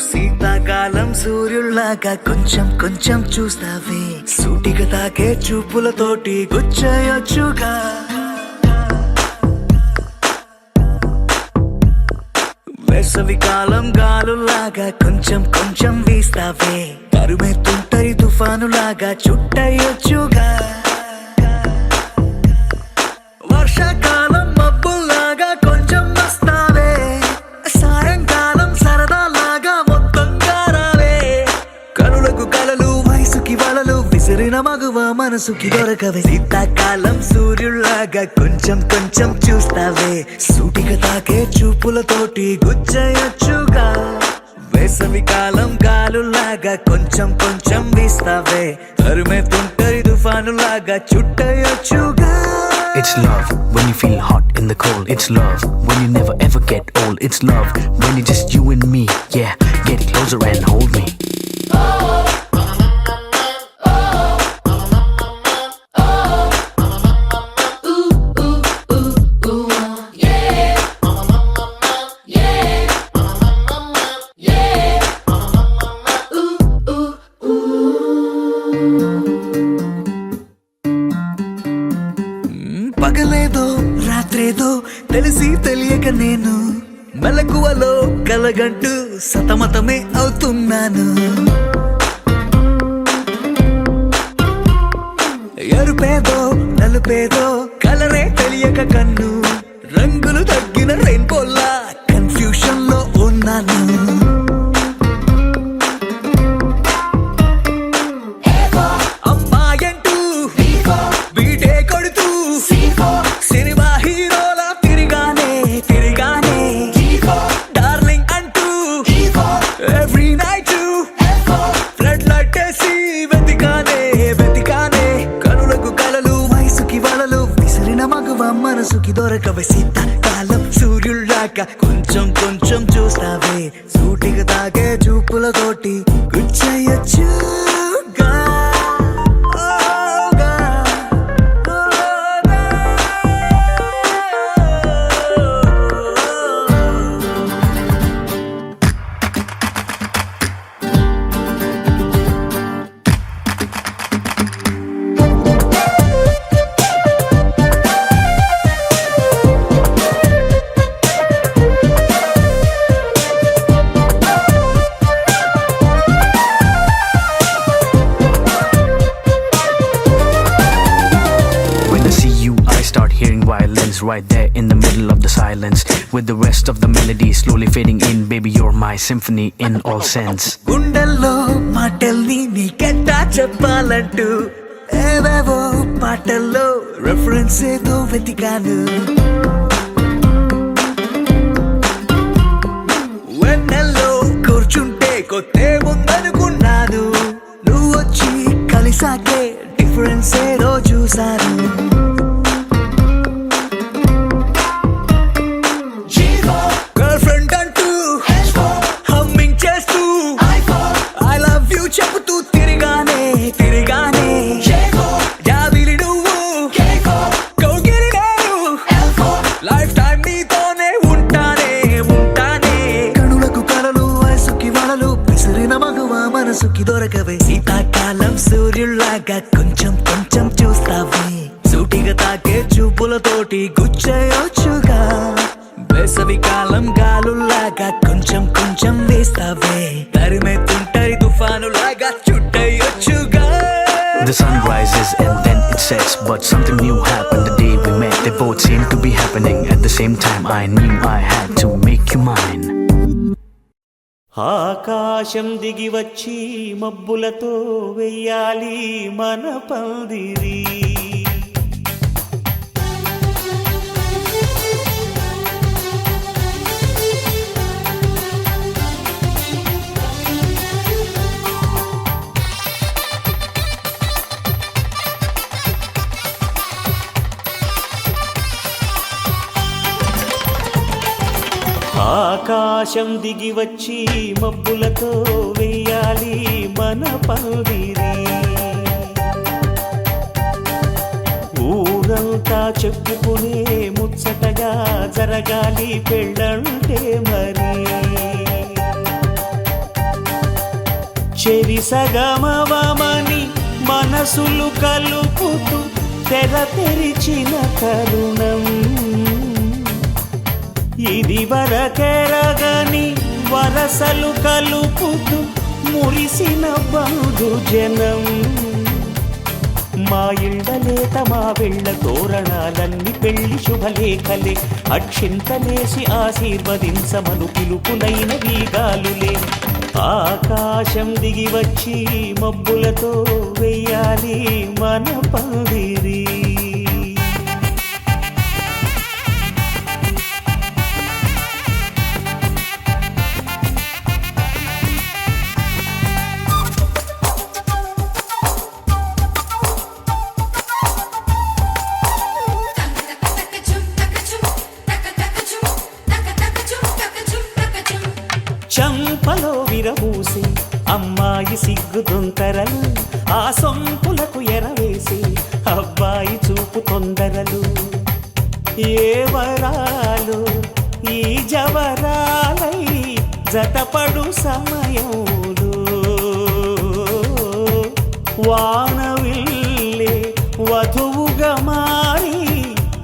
శీతాకాలం సూర్యుల్లాగా కొంచెం కొంచెం చూస్తావే సూటిగా తాకే చూపులతోటి గుచ్చేయొచ్చుగా వేసవి కాలం గాలులాగా కొంచెం కొంచెం వీస్తావే తరుమెత్తుంటరి తుఫానులాగా చుట్టయొచ్చుగా వర్షాకాలం మబ్బుల్లాగా కొంచెం వస్తావే సాయంకాలం సరదాలాగా మొత్తంగా రావే కనులకు కలలు వయసుకి వలలు విసిరిన మగువ మనసుకి దొరకవే శీతాకాలం సూర్యుల్లాగా కొంచెం కొంచెం చూస్తావే సూటిగా తాకే చూపులతోటి గుచ్చేయొచ్చుగా వేసవి కాలం గాలులాగా కొంచెం కొంచెం వీస్తావే తరుమెత్తుంటరి తుఫానులాగా చుట్టయొచ్చుగా. It's love when you feel hot in the cold. It's love when you never ever get old. It's love when it's just you and me. Yeah, get closer and hold me. పగలేదో రాత్రేదో తెలిసి తెలియక నేను మెలకువలో కలగంటూ సతమతమే అవుతున్నాను ఎరుపేదో నలుపేదో కలరే తెలియక కన్ను రంగులు తగ్గిన రెయిన్బోలా confusion లో ఉన్నాను సినిమా హీరోలా తిరిగానే తిరిగానే డార్లింగ్ అంటూ ఎవ్రీ నైట్ ఫ్లడ్ లైట్ వేసి వెతికానే వెతికానే కనులకు కలలు వయసుకి వలలు విసిరిన మగువ మనసుకి దొరకవే శీతాకాలం సూర్యుల్లాగా కొంచెం కొంచెం చూస్తావే సూటిగా తాగే చూపులతోటి గుచ్చేయొచ్చుగా. Violins right there in the middle of the silence with the rest of the melody slowly fading in. Baby, you're my symphony in all sense. గుండెల్లో మాటల్ని నీకెట్టా చెప్పాలంటూ ఏవేవో పాటల్లో రెఫరెన్స్ ఏదో వెతికాను వెన్నెల్లో కూర్చుంటే కొత్తే ఉందనుకున్నాను నువ్వు వచ్చి కలిసాకే డిఫరెన్స్ ఏదో చూశాను చెబుతూ తిరిగానే తిరిగానే జాబిలి నువ్వు కౌగిలి నేను లైఫ్ టైం నీతోనే ఉంటానే ఉంటానే కనులకు కలలు వయసుకి వలలు విసిరిన మగువ మనసుకి దొరకవే శీతాకాలం సూర్యుల్లాగా కొంచెం కొంచెం చూస్తావే సూటిగా తాకే చూపులతోటి గుచ్చేయొచ్చుగా వేసవి కాలం గాలుల్లాగా కొంచెం కొంచెం వేస్తావే తరిమెత్తుంటరి తుఫానులాగా చుట్టయొచ్చుగా. The sun rises and then it sets, but something new happened the day we met. They both seemed to be happening at the same time. I knew I had to make you mine. ఆకాశం దిగి వచ్చి మబ్బులతో వెయ్యాలి మన పందిరి ఆకాశం దిగి వచ్చి మబ్బులతో వెయ్యాలి మన పందిరి ఊరంతా చెప్పుకునే ముచ్చటగా జరగాలి పెళ్ళంటే మరి చెరి సగమవమని మనసులు కలుపుతూ తెర తెరిచిన తరుణం ఇది వరకెరగని వరసలు కలుపుతూ మురిసిన బంధుజనం మా ఇళ్ళలేత మా వెళ్ళ తోరణాలన్నీ పెళ్లి శుభలేఖలే అక్షింతలేసి ఆశీర్వదించమను పిలుపులైన వీగాలులే ఆకాశం దిగి వచ్చి మబ్బులతో వెయ్యాలి మన పందిరి చంపలో విరబూసి అమ్మాయి సిగ్గు దొంతరలు ఆ సొంపులకు ఎరవేసి అబ్బాయి చూపు తొందరలు ఏ వరాలు ఈ జవరాలై జతపడు సమయంలో వానవిల్లే వధువుగా మారి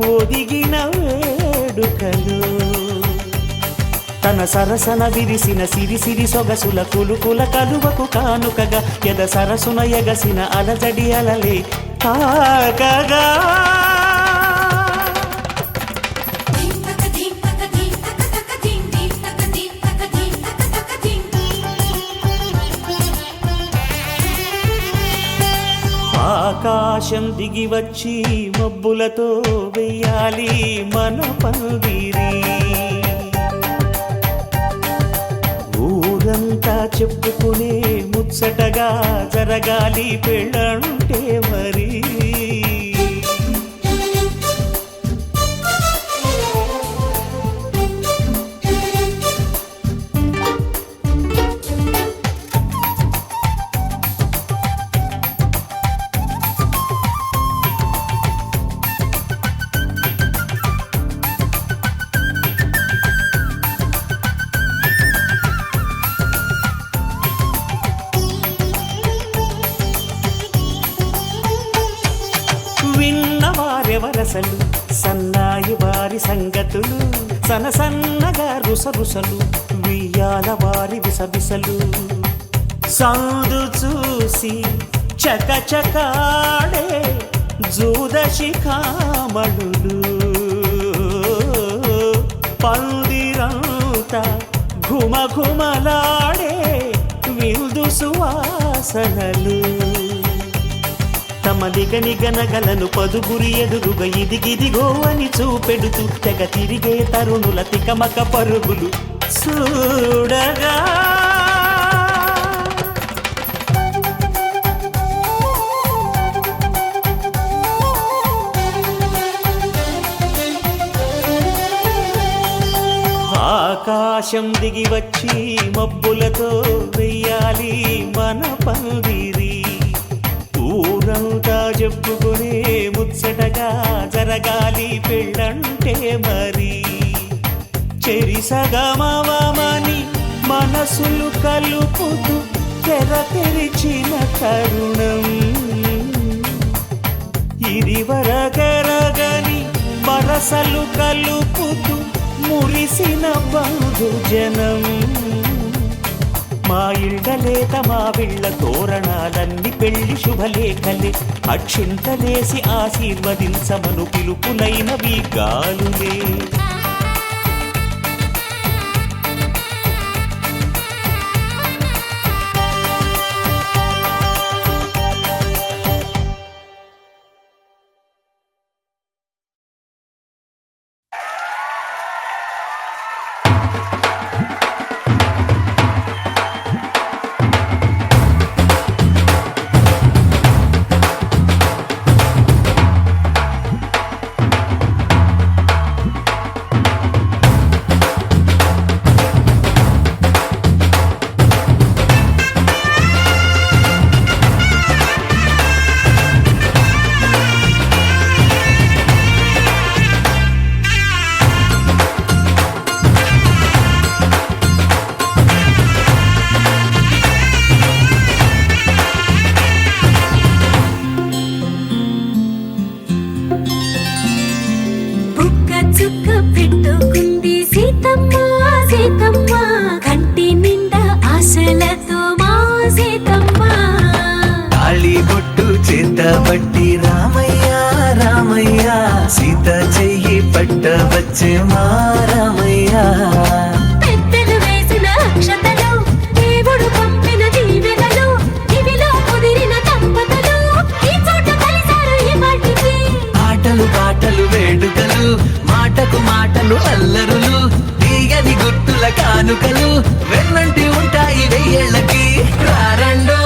ఒదిగిన వేడుకలు తన సరసన విరిసిన సిరిసిరి సొగసుల కులుకుల కలువకు కానుకగా ఎద సరసున ఎగసిన అలజడి అలలే తాకగా ఆకాశం దిగి వచ్చి మబ్బులతో వెయ్యాలి మన పందిరి ఊరంతా చెప్పుకునే ముచ్చటగా జరగాలి పెళ్ళంటే మరి విన్నవారెవరసలు సన్నాయి వారి సంగతులు సన్నగా రుసరుసలు వియ్యాల వారి విసవిసలు సౌదు చూసి చకచకాడే జూదశిఖామణులు పందిరంతా ఘుమఘుమలాడే విందు సువాసనలు తమ నిగనగలను పదుగురి ఎదురుగా ఇదిగిదిగో అని చూపెడుతూ తెగ తిరిగే తరుణుల తికమక పరుగులు చూడగా ఆకాశం దిగి వచ్చి మబ్బులతో వెయ్యాలి మన పందిరి ఊరంతా చెప్పుకునే ముచ్చటగా జరగాలి పెళ్ళంటే మరి చెరి సగమవమని మనసులు కలుపుతూ తెర తెరిచిన తరుణం ఇది వరగరగని వరసలు కలుపుతూ మురిసిన బంధుజనం మా ఇళ్ళలేత మా వీళ్ళ తోరణాలన్నీ పెళ్లి శుభలేఖలే అక్షింతలేసి ఆశీర్వదించమను పిలుపులైనవి గాలులే చుక్క పెట్టుకుంది సీతమ్మ సీతమ్మ కంటి నిండా ఆశలతో మా సీతమ్మ తాళి బొట్టు చేతబట్టి రామయ్య రామయ్య సీత చెయ్యి పట్టవచ్చే మా రామయ్య పెద్దలు వేసిన అక్షతలు దేవుడు పంపిన దీవెనలు ఇవిలో కుదిరిన దంపతులు ఈ చోట కలిసారు ఈ వాటికి ఆటలు పాటలు వేడుకలు మాటకు మాటలు అల్లరులు తీయని గుర్తుల కానుకలు వెన్నంటి ఉంటాయి వెయ్యేళ్ళకి రారండో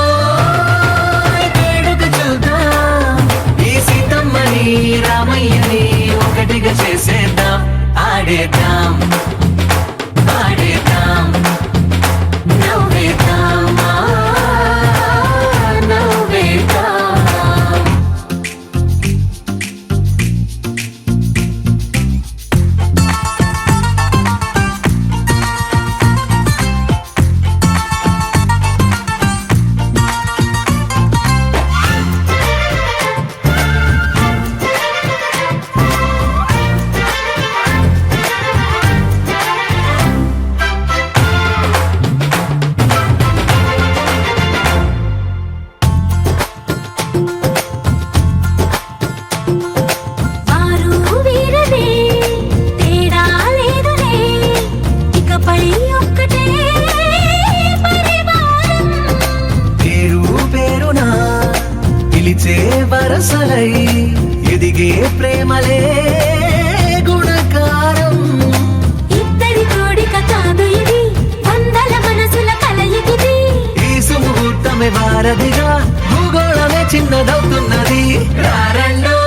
వేడుక చూద్దాం ఈ సీతమ్మని రామయ్యని ఒకటిగా చేసేద్దాం ఆడేద్దాం ఆడేద్దాం నవ్వేద్దాం నవ్వేద్దాం వారు వీరనే తేడా లేదులే ఇకపై ఒక్కటే పరివారం పేరు పేరునా పిలిచే వరసలై ఎదిగే ప్రేమలే గుణకారం ఇద్దరి కోడిక కాదు ఇది వందల మనసుల కలయికిది ఈ సుముహూర్తమే వారధిగా భూగోళమే చిన్నదవుతున్నది రారండో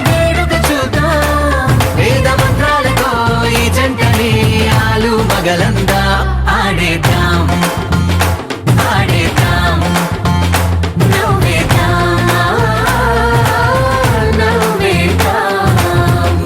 వేడుక చూద్దాం వేద మంత్రాలతో ఈ జంటని ఆలు మగలందా ఆడేద్దాం ఆడేద్దాం నవ్వేద్దాం నవ్వేద్దాం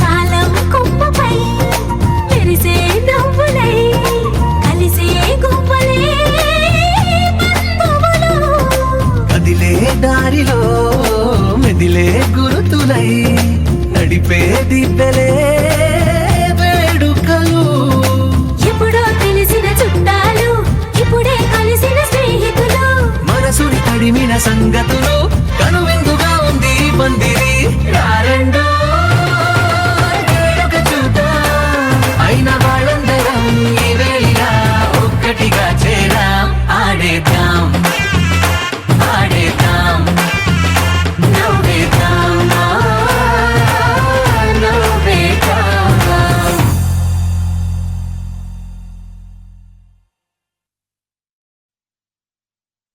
కాలం కొమ్మపై మెరిసే నవ్వులై కలిసే గువ్వలే బంధువులు కదిలే దారిలో మెదిలే గురుతులై నడిపే దిబ్బెలే వేడుకలు ఎప్పుడో తెలిసిన చుట్టాలు ఇప్పుడే కలిసిన స్నేహితులు మనసుని తడిమిన సంగతులు కనువిందుగా ఉంది ఈ పందిరి రారండో వేడుక చూద్దాం అయిన వాళ్ళందరం ఈ వేళ ఒక్కటిగా చేరాం ఆడేద్దాం ఆడేద్దాం నవ్వేద్దాం నవ్వేద్దాం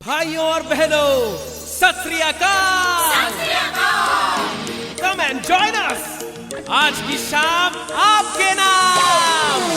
भाइयों और बहनों सत श्री अकाल कम एंड जॉइन अस आज की शाम आपके नाम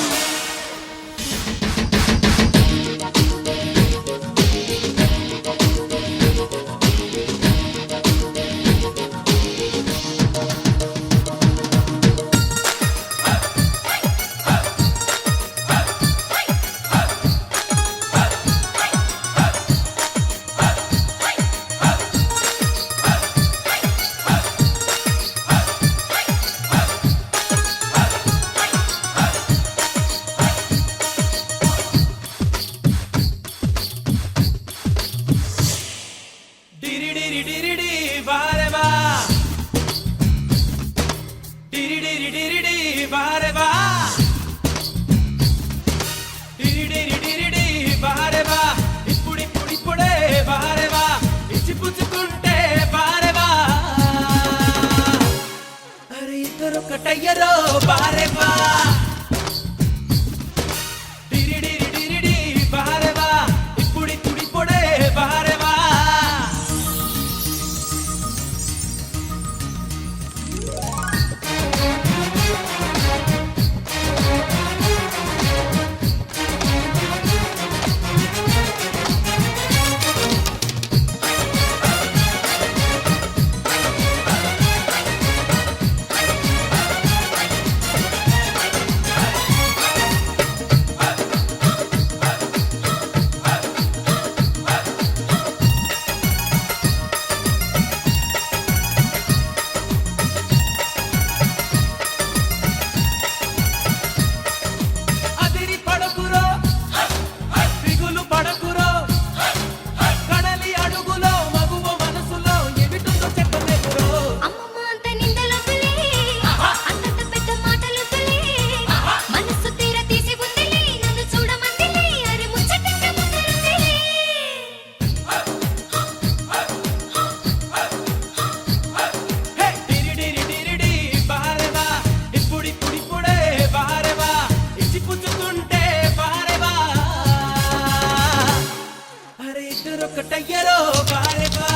కట్టయ్యరో బారెబా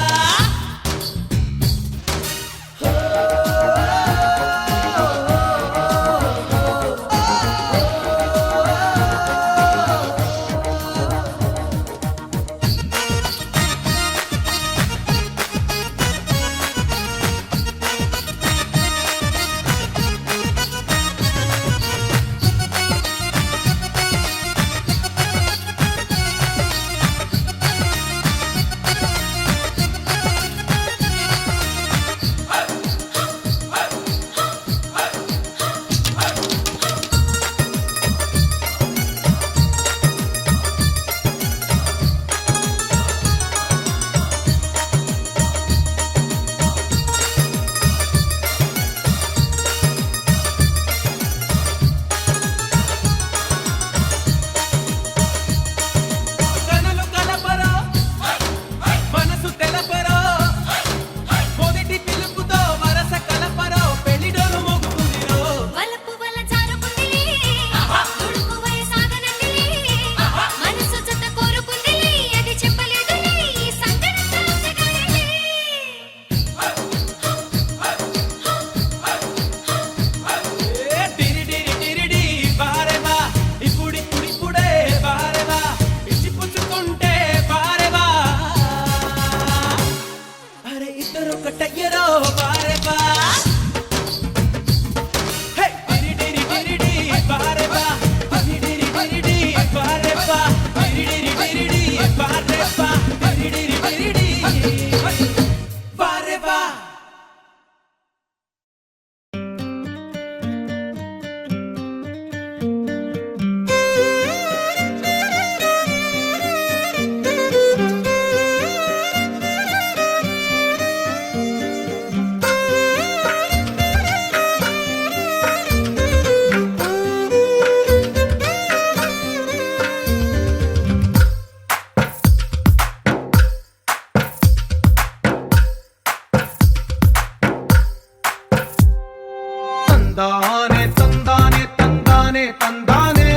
తందానే తందానే తందానే తందానే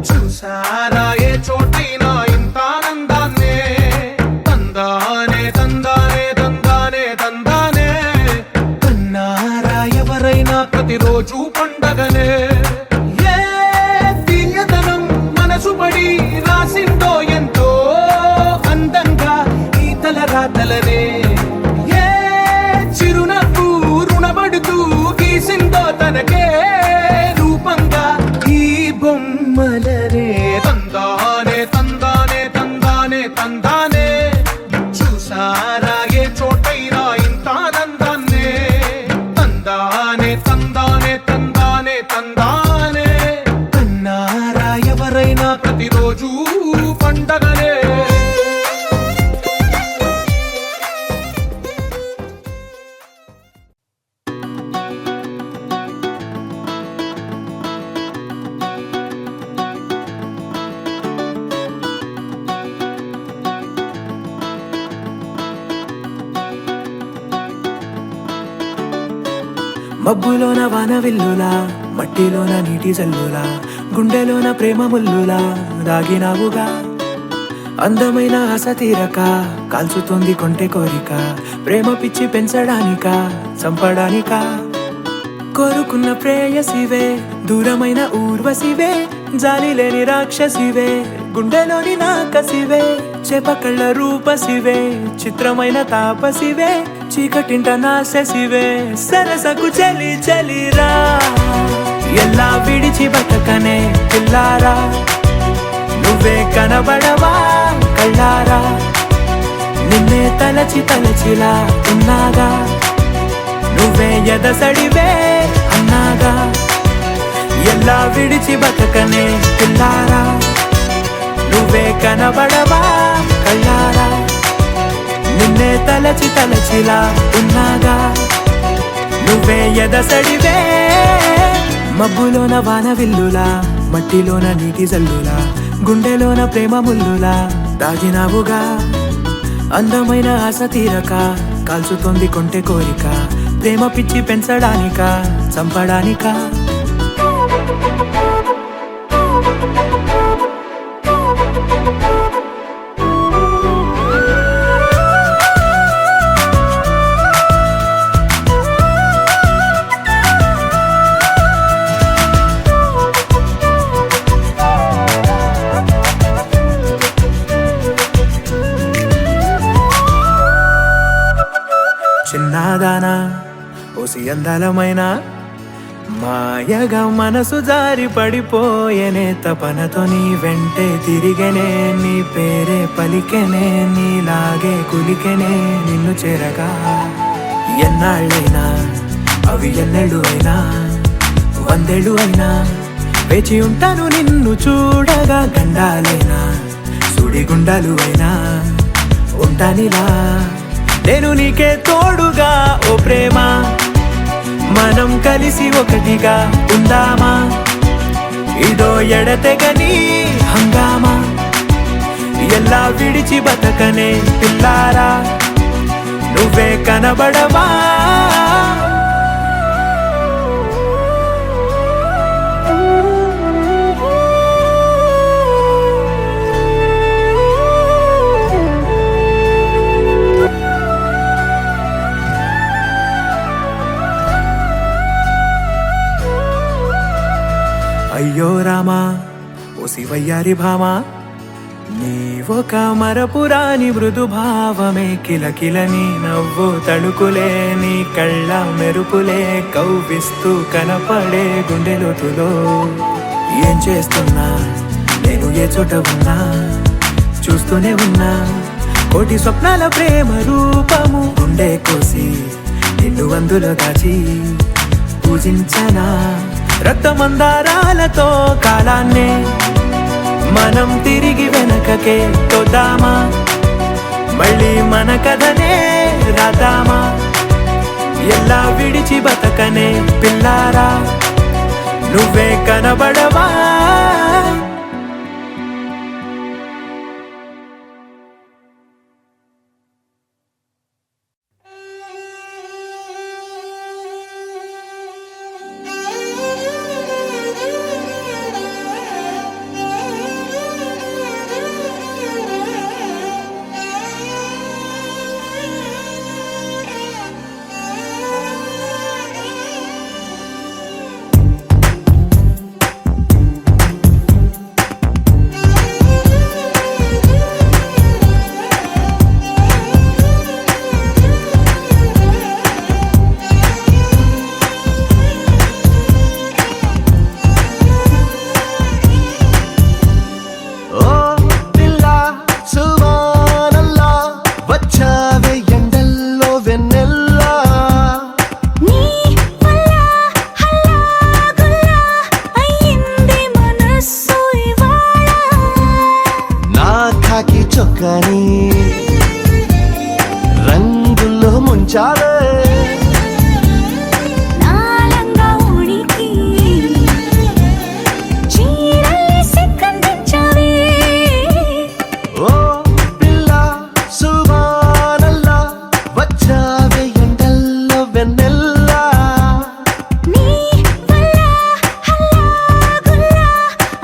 చూసారా ఏ చోటైనా ఇంత ఆనందాన్నే తందానే తందానే తందానే తందానే కన్నారా ఎవరైనా ప్రతిరోజు పండగనే ఏ దివ్యతనం మనసు పడి రాసిందో ఎంతో అందంగా ఈ తలరాతలనే ఏ చిరునవ్వు రుణపడుతూ గీసిందో తనకే రూపంగా ఈ బొమ్మలనే తందానే తందానే తందానే తందానే చూసారా ఏ చోటైనా ఇంత ఆనందాన్నే తందానే తందానే తందానే తందానే కన్నారా ఎవరైనా ప్రతిరోజు పండగనే మబ్బులోన వానవిల్లులా మట్టిలోన నీటి జల్లులా గుండెలోన ప్రేమ ముల్లులా దాగినావుగా అందమైన ఆశ తీరక కాల్చుతోంది కొంటె కోరిక ప్రేమ పిచ్చి పెంచడానిక చంపడానిక కోరుకున్న ప్రేయసివే దూరమైన ఊర్వశివే జాలి లేని రాక్షసివే గుండెలోని నాకసివే చేపకళ్ళ రూపసివే చిత్రమైన తాపసివే చీకటింట నాశసివే సరసకు చలి చలిరా ఎలా విడిచి బతకనే పిల్లారా నువ్వే కనబడవా కళ్ళారా నిన్నే తలచి తలచిలా ఉన్నాగా నువ్వే ఎదసడివే అన్నాగా ఎలా విడిచి బతకనే పిల్లారా నువ్వే కనబడవా కళ్ళారా నిన్నే తలచి తలచిలా ఉన్నాగా నువ్వే ఎదసడివే మబ్బులోన వానవిల్లులా మట్టిలోన నీటి జల్లులా గుండెలోన ప్రేమ ముల్లులా దాగినావుగా అందమైన ఆశ తీరక కాల్చుతోంది కొంటె కోరిక ప్రేమ పిచ్చి పెంచడానిక చంపడానిక చిన్నదానా ఓసి అందాలమైన మాయగా మనసు జారి పడిపోయేనే తపనతో నీ వెంటే తిరిగేనే నీ పేరే పలికెనే నీలాగే కులికెనే నిన్ను చేరగా ఎన్నాళ్ళైనా అవి ఎన్నెళ్ళు అయినా 100 ఏళ్ళు అయినా వేచి ఉంటాను నిన్ను చూడగా గండాలైనా సుడిగుండాలు అయినా ఉంటానిలా నేను నీకే తోడుగా ఓ ప్రేమ మనం కలిసి ఒకటిగా ఉందామా ఇదో ఎడతెగని హంగామా ఎలా విడిచి బతకనే పిల్లారా నువ్వే కనబడవా అయ్యో రామా ఓ శివయ్యారి భామా నీ ఒక మరపురాని మృదు భావమే కిలకిలని నవ్వు తడుకులే నీ కళ్ళ మెరుపులే కవ్విస్తూ కనపడే గుండెలోతులో ఏం చేస్తున్నా నేను ఏ చోట ఉన్నా చూస్తూనే ఉన్నా కోటి స్వప్నాల ప్రేమ రూపము గుండె కోసి నిన్ను అందులో దాచి పూజించనా రక్తమందారాలతో కాలాన్నే మనం తిరిగి వెనకకే తోద్దామా మళ్ళీ మన కథనే రాద్దామా ఎలా విడిచి బతకనే పిల్లారా నువ్వే కనబడవా చొక్కాని రంగుల్లో ముంచాలే నాలంగా ఉనికి చీరల్ని సిగ్గందించావే ఓ పిల్ల సువానల్లా వచ్చావే ఎండల్లో వెన్నెల్లా నీ వల్ల హల్లాగుల్లా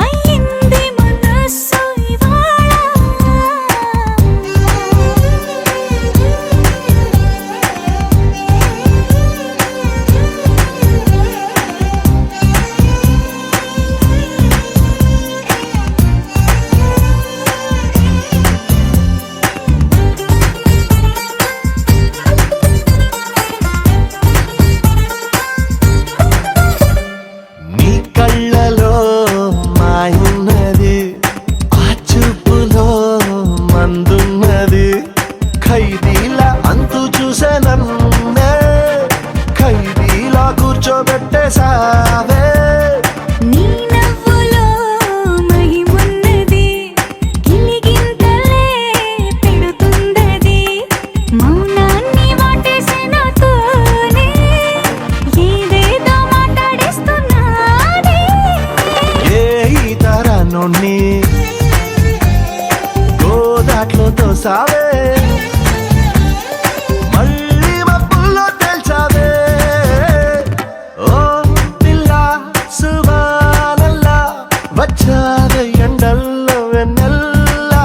అయ్యింది మనసు ఇవాళ నీ కళ్ళలో మాయున్నది ఆ చూపులో మందున్నది ఖైదీలా అంతు చూసే నన్నే ఖైదీలా కూర్చోబెట్టేసావే నీ నవ్వులో మహిమున్నది గిలిగింతలే పెడుతుందది మౌనాన్ని వాటేసే నాతోనే ఏదేదో మాట్లాడేస్తున్నానే ఏ ఈ తరాన్ని గోదాట్లో తోసావే మళ్ళీ మబ్బుల్లో తేల్చావే ఓ పిల్ల సువానల్లా వచ్చావే ఎండల్లో వెన్నెల్లా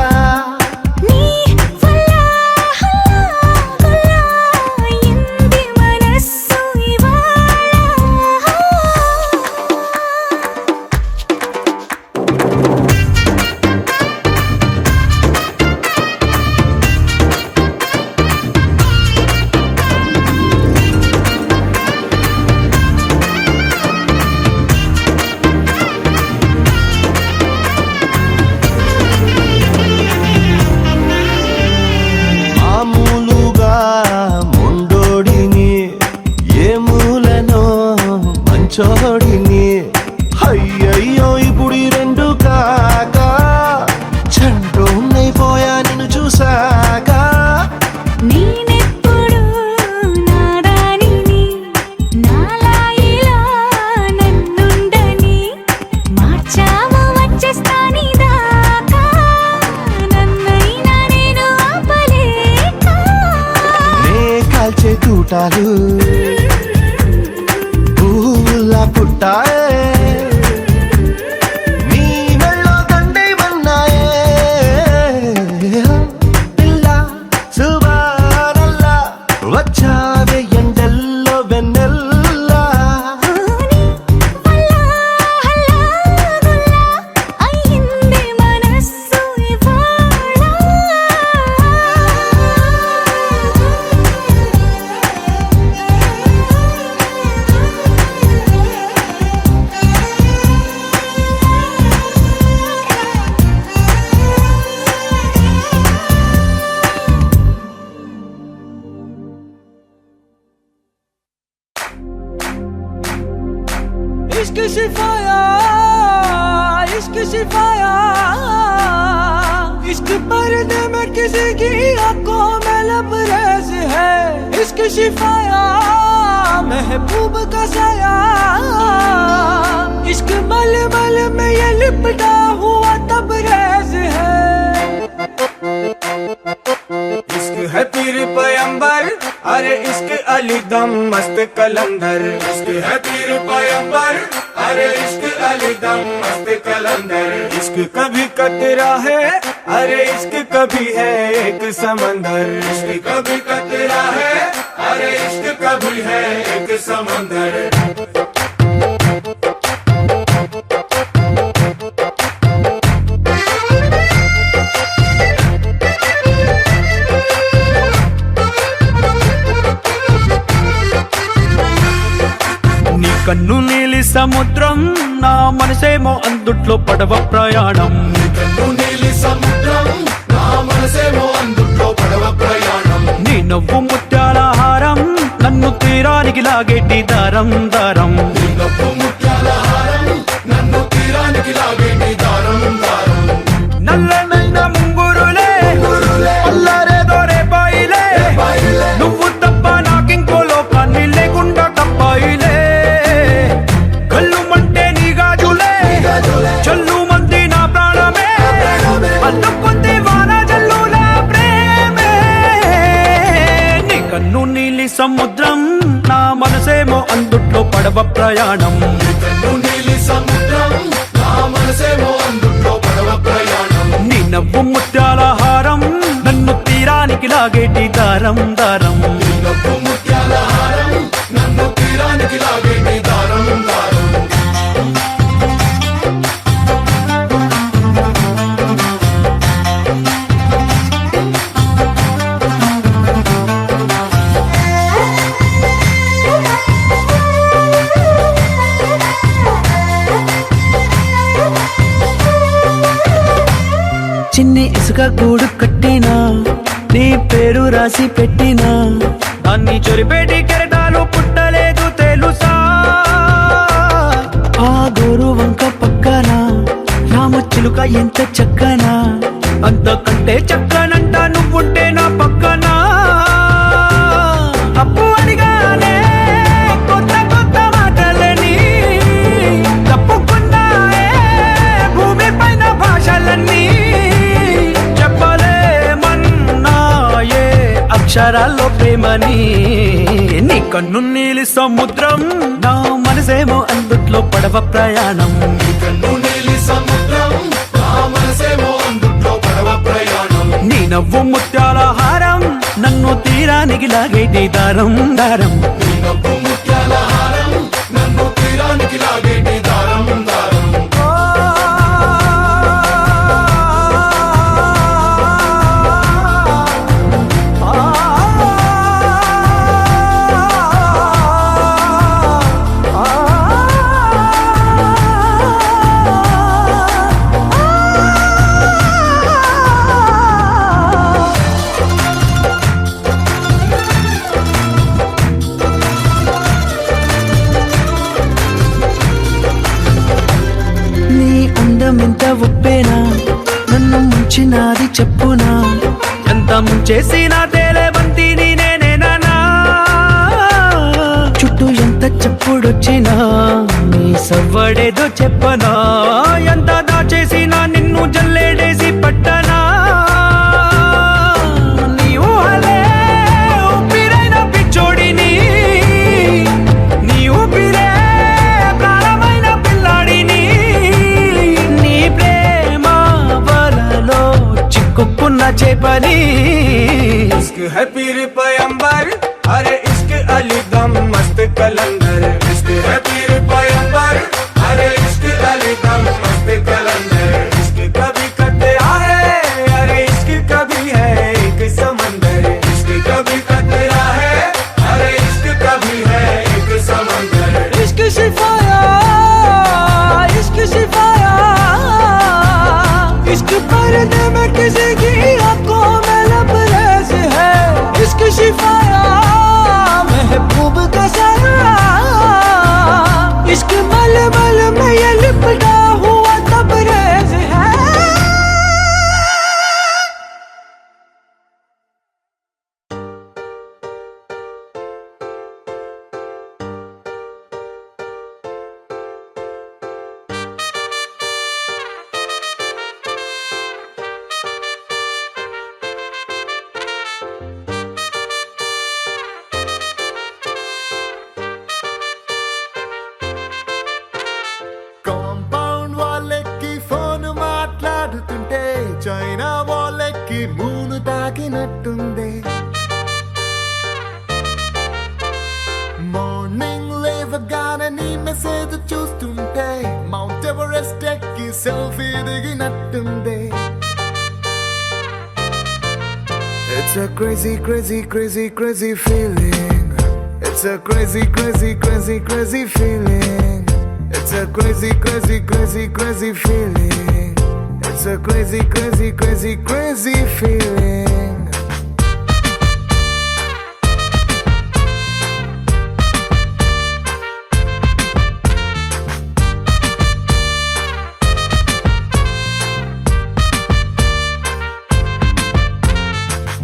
నీ వల్ల హల్లాగుల్లా అయ్యింది మనసు ఇవాళ పుటాలు పువ్వుల్లా పుట్టాయే నీ మెళ్ళో దండేమన్నాయే పిల్ల సుబానల్లా వచ్చావే ఎండల్లో వెన్నెల్లా అయ్యింది మనస్సు ఇవాళ इश्क शिफाया इश्क शिफाया इश्क पर्दे में किसी की आंखों में लबरेज है इश्क शिफाया महबूब का साया इश्क मलमल में ये लिपटा हुआ तबरेज है इश्क है पीर पैगंबर अरे इश्क अली दम मस्त कलंदर इश्क है पीर पैगंबर अरे इश्क अली दम मस्त कलंदर इश्क कभी कतरा है अरे इश्क कभी है एक समंदर इश्क कभी कतरा है अरे इश्क कभी है एक समंदर కన్ను నీలి సముద్రం నా మనసేమో అందుట్లో పడవ ప్రయాణం నీ నవ్వు ముత్యాల హారం నన్ను తీరానికి లాగేటి దారం దారం నల్లనైన ముంగురులే అల్లారేదో రేపాయిలే నువ్వు తప్ప నాకింకో లోకాన్ని లేకుండా తప్పాయిలే కళ్ళుమంటే నీ గాజులే చల్లు మంది నా ప్రాణమే అల్లుకుంది వాన జల్లుల ప్రేమే నీ కన్ను నీలి సముద్రం నా మనసేమో అందుట్లో పడవ ప్రయాణం నీ నవ్వు ముత్యాల హారం నన్ను తీరానికి లాగేటి దారం దారం చిన్ని ఇసుక గూడు కట్టినా నీ పేరు రాసి పెట్టినా అన్ని చొరిపేటి కెరటాలు పుట్టలేదు తెలుసా ఆ గోరు వంక పక్కన రామచిలుక ఎంత చక్కనా అంతకంటే చక్కనంట నువ్వుంటే నా పక్కన అప్పు అడిగానే కొత్త కొత్త మాటలని తప్పుకున్నాయే భూమి పైన భాషలన్నీ చెప్పలేమన్నాయే అక్షరాల్లో ప్రేమని నీ కన్ను నీలి సముద్రం నా మనసేమో అందుట్లో పడవ ప్రయాణం నీ నవ్వు ముత్యాల హారం నన్ను తీరానికి లాగేటి దారం దారం ఎంత ఉప్పేనా నన్ను ముంచినాది చెప్పునా ఎంత ముంచేసినా తేలేవంతి నేనేనా చుట్టూ ఎంత చెప్పుడొచ్చినా నీ సవ్వడేదో చెప్పనా ఎంత దాచేసినా నిన్ను జల్లేడేసి పట్టనా నీ ఊహలే ఊపిరైన పిచ్చోడిని కొక్కున్న చేపని इश्क है पीर पैगंबर अरे इश्क अली दम मस्त कलंदर इश्क है पीर पैगंबर अरे इश्क अली दम मस्त कलंदर इश्क कभी कतरा है अरे इश्क कभी है एक समंदर इश्क कभी कतरा है अरे इश्क कभी है एक समंदर इश्क शिफाया इश्क शिफाया इश्क पर्दे में किसी की आंखों में लबरेज है इश्क शिफाया महबूब का साया इश्क मलमल में ये लिपटा हुआ तबरेज है కాంపౌండ్ వాళ్ళకి ఫోన్ మాట్లాడుతుంటే చైనా వాళ్ళకి మూను తాకినట్టుంది మార్నింగ్ లేవగానే నీ మెసేజ్ చూస్తుంటే మౌంట్ ఎవరెస్ట్ ఎక్కి selfie దిగినట్టుంది It's a crazy, crazy, crazy, crazy feeling. It's a crazy, crazy, crazy, crazy feeling. It's a crazy, crazy, crazy, crazy feeling. It's a crazy, crazy, crazy, crazy feeling.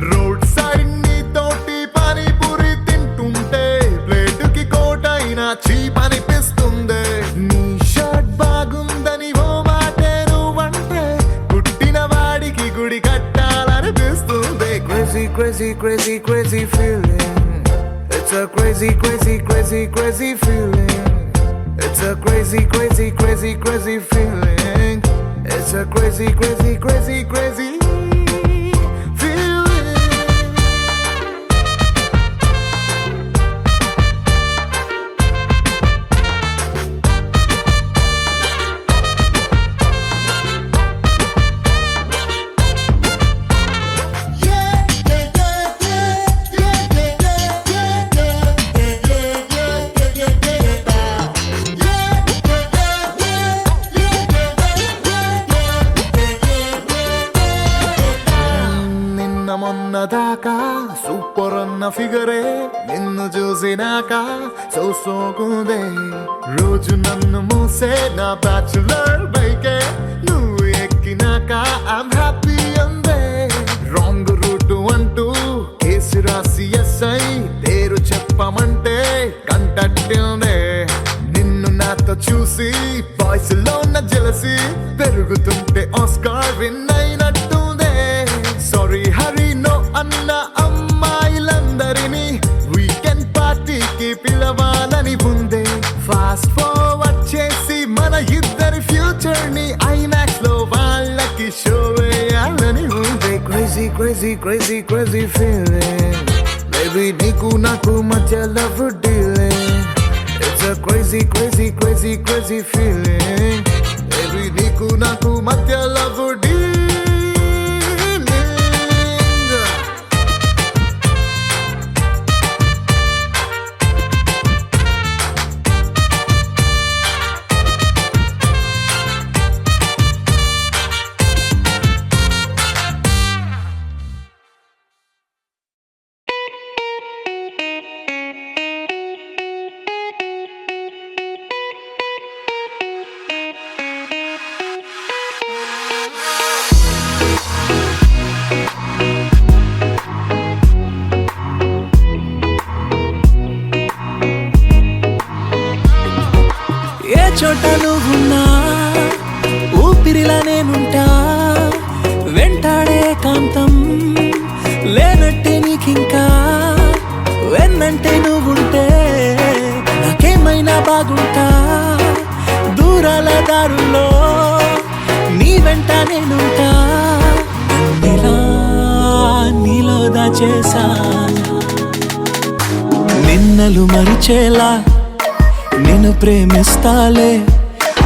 Road side నీ తోటి పానీపూరి తింటుంటే ప్లేటుకి కోటైనా cheap అనిపిస్తుంది నీ shirt బాగుందని ఓ మాటే నువ్వంటే పుట్టిన వాడికి గుడి కట్టాలనిపిస్తుంది crazy crazy crazy crazy feeling it's a crazy crazy crazy crazy feeling it's a crazy crazy crazy crazy feeling it's a crazy crazy crazy crazy feeling నిన్న మొన్న దాకా సూపర్ అన్న ఫిగరే నిన్ను చూసినాక సోకుందే రోజు నన్ను మూసే నా బ్యాచులర్ బైకే నువ్వు ఎక్కినాక ఐమ్ హ్యాపీ అందే రాంగ్ రూట్ అంటూ కేసు రాసి ఎస్ఐ పేరు చెప్పమంటే కంటట్టిందే నిన్ను నాతో చూసి వాయిస్ లో ఉన్న జలసి పెరుగుతుంటే ఆస్కార్ విన్ అయినట్టుందే సారీ హరి నో అన్న అమ్మాయిలందరినీ వీకెండ్ పార్టీకి పిలవాలని ఉందే ఫాస్ట్ ఫార్వర్డ్ చేసి మన ఇద్దరి ఫ్యూచర్ ని ఐమాక్స్ లో వాళ్ళకి షో వేయాలని ఉందే crazy crazy crazy crazy feeling baby నీకు నాకు మధ్య love dealing It's a crazy, crazy, crazy, crazy feeling. Baby, నీకు నాకు మధ్య love dealing. దాచేసా నిన్నలు మరిచేలా నిన్ను ప్రేమిస్తాలే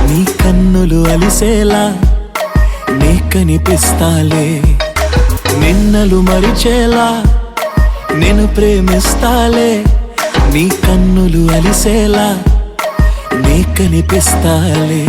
నీ కన్నులు అలిసేలా నీ కనిపిస్తాలే నిన్నలు మరిచేలా నిన్ను ప్రేమిస్తాలే నీ కన్నులు అలిసేలా నీ కనిపిస్తాలే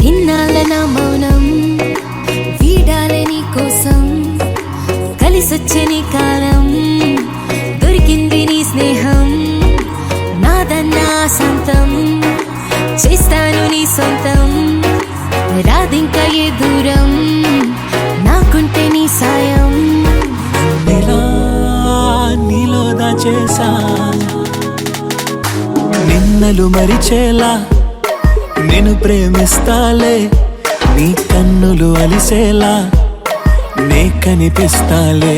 ఇన్నాళ్ళ నా మౌనం వీడాలే నీ కోసం కలిసొచ్చే నీ కాలం దొరికింది నీ స్నేహం నాదన్నా సొంతం చేస్తాను నీ సొంతం రాదింకా ఏ దూరం నాకుంటే నీ సాయం ఇలా నీలో దాచేసా నిన్నలు మరిచేలా నిన్ను ప్రేమిస్తాలే నీ కన్నులు అలిసేలా నే కనిపిస్తాలే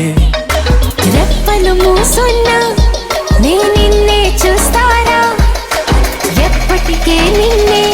రెప్పలు మూసున్నా నే నిన్నే చూస్తారా ఎప్పటికే నిన్నే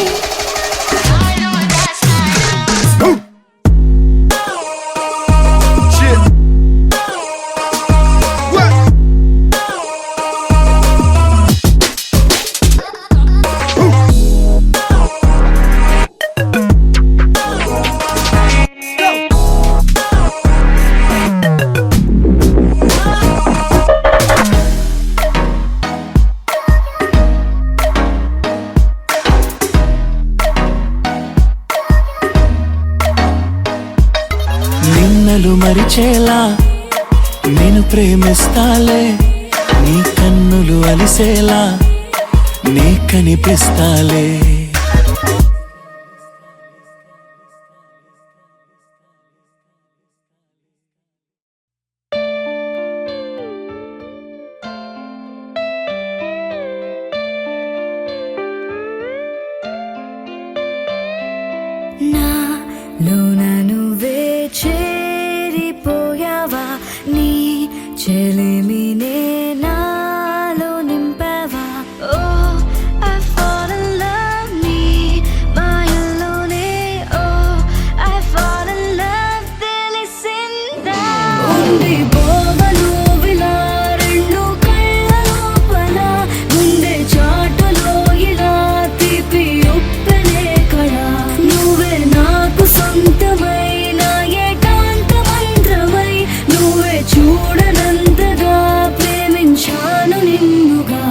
నిన్నలు మరిచేలా నేను ప్రేమిస్తాలే నీ కన్నులు అలిసేలా నీ కనిపిస్తాలే నాలోన నువ్వే చేరిపోయావా నీ చెలిమినే నాలో నింపావా ఓ I fall in love నీ మాయలోనే ఓ I fall in love తెలిసిందా ఉంది పోవను విలా రెండు కళ్ళ లోపల ముందే చాటులో ఇలా తీపి ఉప్పెనే కళ నువ్వే నాకు సొంతమైన ఏకాంత మంత్రమై నువ్వే చూడనంతగా ప్రేమించాను నిన్నుగా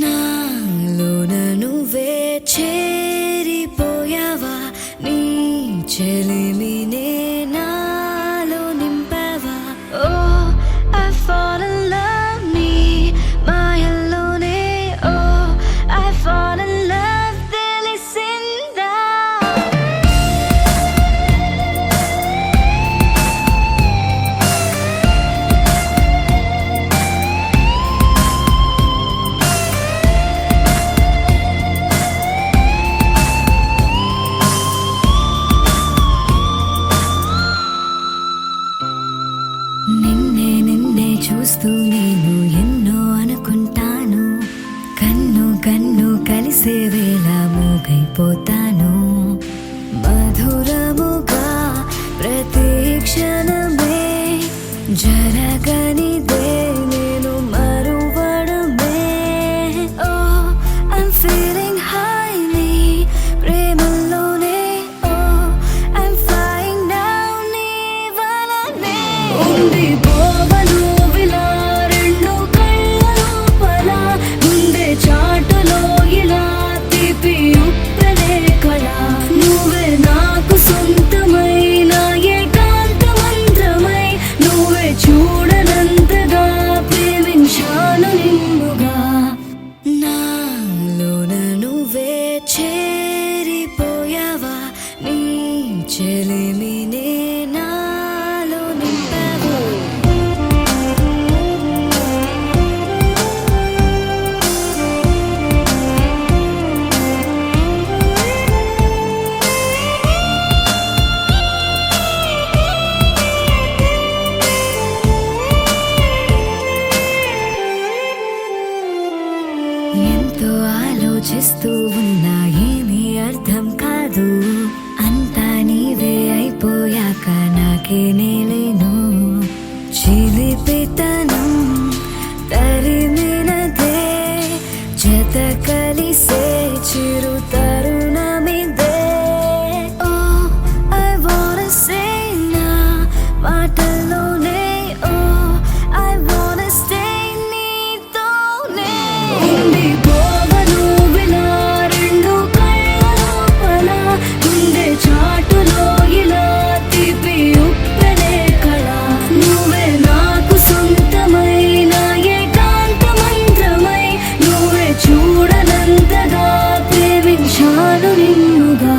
నాలోన నువ్వే చేరిపోయావా నీ చెలిమినే నాలో నింపావా ఓ I fall in love నీ మాయల్లోనే ఓ I fall in love తెలిసిందా నిన్నే నిన్నే చూస్తూ నేను ఎన్నో అనుకుంటాను కన్ను కన్ను కలిసే వేళ మూగైపోతాను మధురముగా ప్రతి క్షణమే జరగనిదే నేను మరువడమే ఓ I'm feeling high నీ ప్రేమలోనే ఓ I'm flying down నీ వలనే ఉంది పోవను విలా రెండు కళ్ళ లోపల ముందే చాటులో ఇలా తీపి ఉప్పెనే కళ నువ్వే నాకు సొంతమైన ఏకాంత మంత్రమై నువ్వే చూడనంతగా ప్రేమించాను నిన్నుగా నాలోన నువ్వే చేరిపోయావా నీ చెలిమినే నాలో నింపావా లేను చిలిపితనం తరిమినదే జత కలిసే చిరు తరుణమిదే ఓ ఐ వాంట్ సే నా మాటల్లోనే ఓ ఐ వాంట్ స్టే నీతోనే ఉండిపోవను వినా రెండు కళ్ళ లోపల గుండె చాటులో ఇలా తీపి ఉప్పెనే కళ నువ్వే నాకు సొంతమైన ఏకాంత మంత్రమై నువ్వే చూడనంతగా ప్రేమించాను నిన్నుగా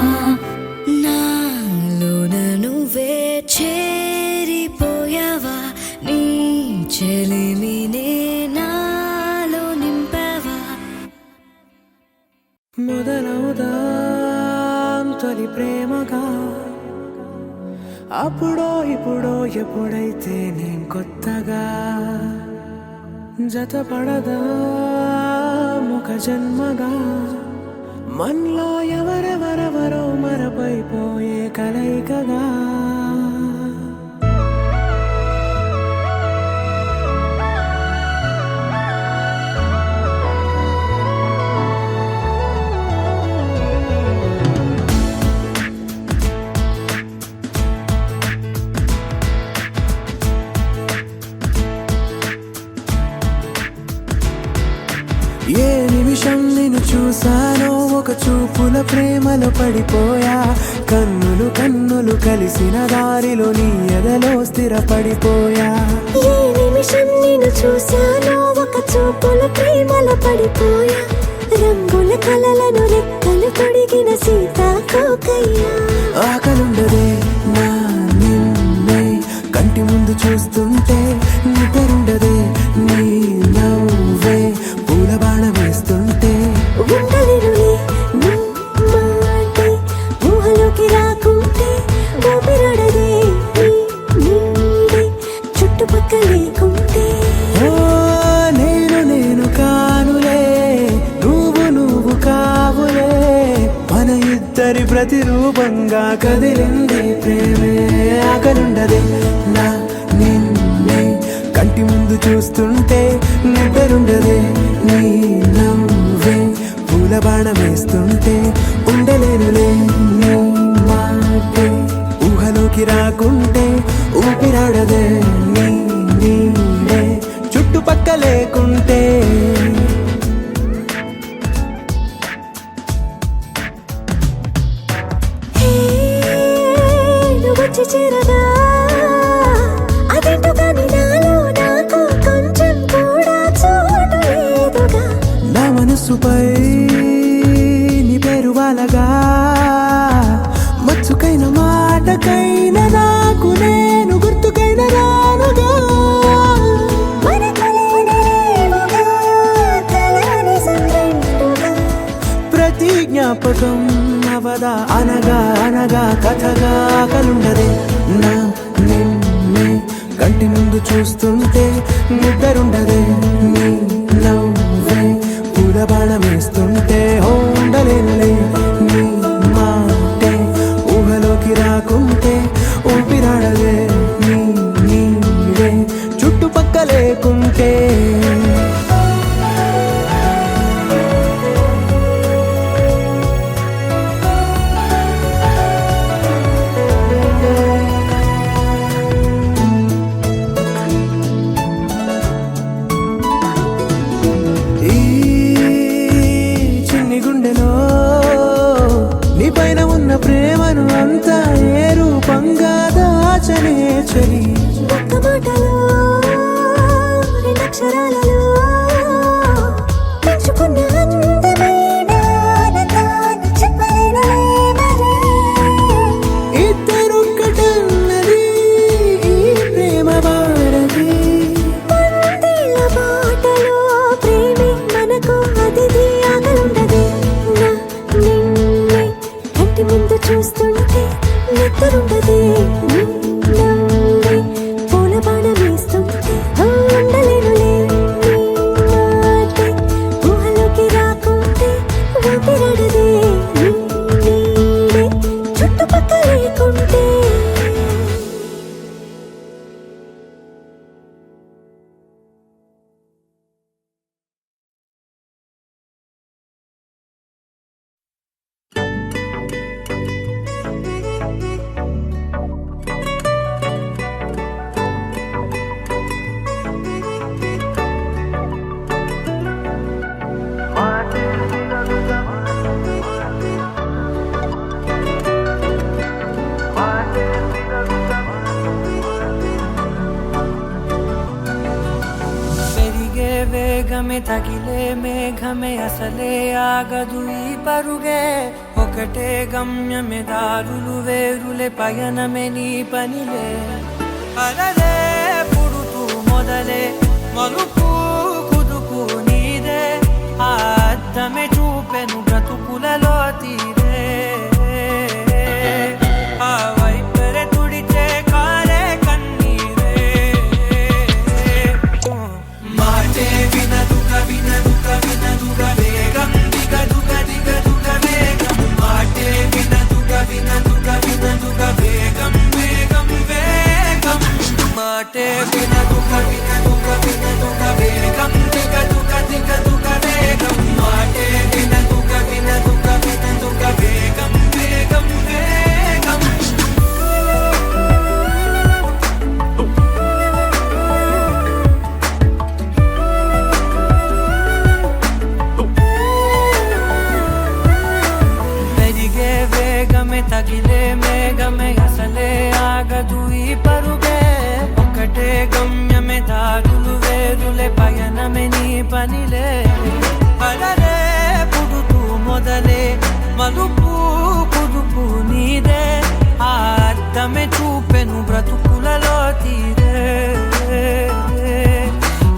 నాలోన నువ్వే చేరిపోయావా నీ చెలిమినే నాలో నింపావా మొదలవుదాం తొలి ప్రేమగా అప్పుడో ఇప్పుడో ఎప్పుడైతే నేను కొత్తగా జతపడదా ముఖ జన్మగా మనలో ఎవరెవరెవరో మరపైపోయే కలయికగా ఏ నిమిషం నిన్ను చూసానో ఒక చూపుల ప్రేమలో పడిపోయా కన్నులు కన్నులు కలిసిన దారిలో నీ ఎదలో స్థిరపడిపోయా ఏ నిమిషం నిన్ను చూశానో ఒక చూపుల ప్రేమలో పడిపోయా రంగుల కలలను రెక్కలు తొడిగిన సీతాకోకయ్యా ఆకలుండదే నా నిన్నే కంటి ముందు చూస్తుంటే నిద్రుండదే నీ నవ్వే పూల బాణ వేస్తుంటే ఉండలేనులే నీ మాటే ఊహలోకి రాకుంటే ఊపిరాడదే నీ నీడే చుట్టుపక్కల లేకుంటే ఓ నేను కానులే నువ్వు కావులే మన ఇద్దరి ప్రతిరూపంగా కదిలింది ప్రేమే ఆకలుండదే నా నిన్నే కంటి ముందు చూస్తుంటే నిద్రుండదే నీ నవ్వే పూల బాణ వేస్తుంటే ఉండలేనులే నీ మాటే ఊహలోకి రాకుంటే ఊపిరాడదే నీ నీడే చుట్టుపక్క లేకుంటే హే నువ్వు వచ్చి చేరగా అదేంటో కానీ నాలో నాకు కొంచెం కూడా చోటు లేదుగా నా మనసుపై నీ పేరు వాలగా మచ్చుకైన మాటకైన నాకు నేను గుర్తుకైన రానుగా మన కలవడలేవుగా కలని సంగంటుగా ప్రతి జ్ఞాపకం అవదా అనగా అనగా కథగా కలుండదే నా నిన్నే కంటి ముందు చూస్తుంటే నిద్రుండదే నీ నవ్వే పూల బాణ వేస్తుంటే ఉండలేనులే నీ మాటే ఊహలోకి రాకుంటే ఊపిరాడదే నీ నీడే చుట్టుపక్క లేకుంటే ఈ చిన్ని గుండెలో నీ పైన ఉన్న ప్రేమను అంతా ఏ రూపంగా దాచనే చలి ఒక్క మాటలో రెండక్షరాలలో పెంచుకున్న అందమైన ఆనందాన్ని చెప్పలేనులే మరి. ఇద్దరొక్కటన్నది ఈ ప్రేమ భారతి వందేళ్ల బాటలో ప్రేమే మనకు అతిథి ఆగలుండదే నా నిన్నే కంటి ముందు చూస్తుంటే నిద్రుండదే నీ నవ్వే పూల బాణ వేస్తుంటే ఉండలేనులే నీ మాటే ఊహలోకి రాకుంటే ఊపిరాడదే నీ నీడే చుట్టుపక్కల లేకుంటే తగిలే మేఘమే అసలే ఆగదు ఈ పరుగే ఒకటే గమ్యమే దారులు వేరులే పయనమే నీ పనిలే అలలే పుడుతూ మొదలే మలుపు కుదుపు నీదే ఆ అద్దమే చూపెను బ్రతుకులలో తీరే ఆ వైపరే తుడిచే కారే కన్నీరే మాటే వినదుక వినదుక వినదుక వేగం దిగదుక దిగదుక వేగం మాటే వినదుక వినదుక వినదుక వేగం వేగం వేగం మాటే వినదుక వినదుక వినదుక వేగం దిగదుక దిగదుక వేగం మాటే వినదుక వినదుక వినదుక వేగం వేగం వేగం పెరిగే వేగమే తగిలే మేఘమే అసలే ఆగదు ఈ పరుగే ఒకటే గమ్యమే దారులు వేరులే పయనమే నీ పనిలే అలలే పుడుతూ మొదలే మలుపు కుదుపు నీదే ఆ అద్దమే చూపెను బ్రతుకులలో తీరే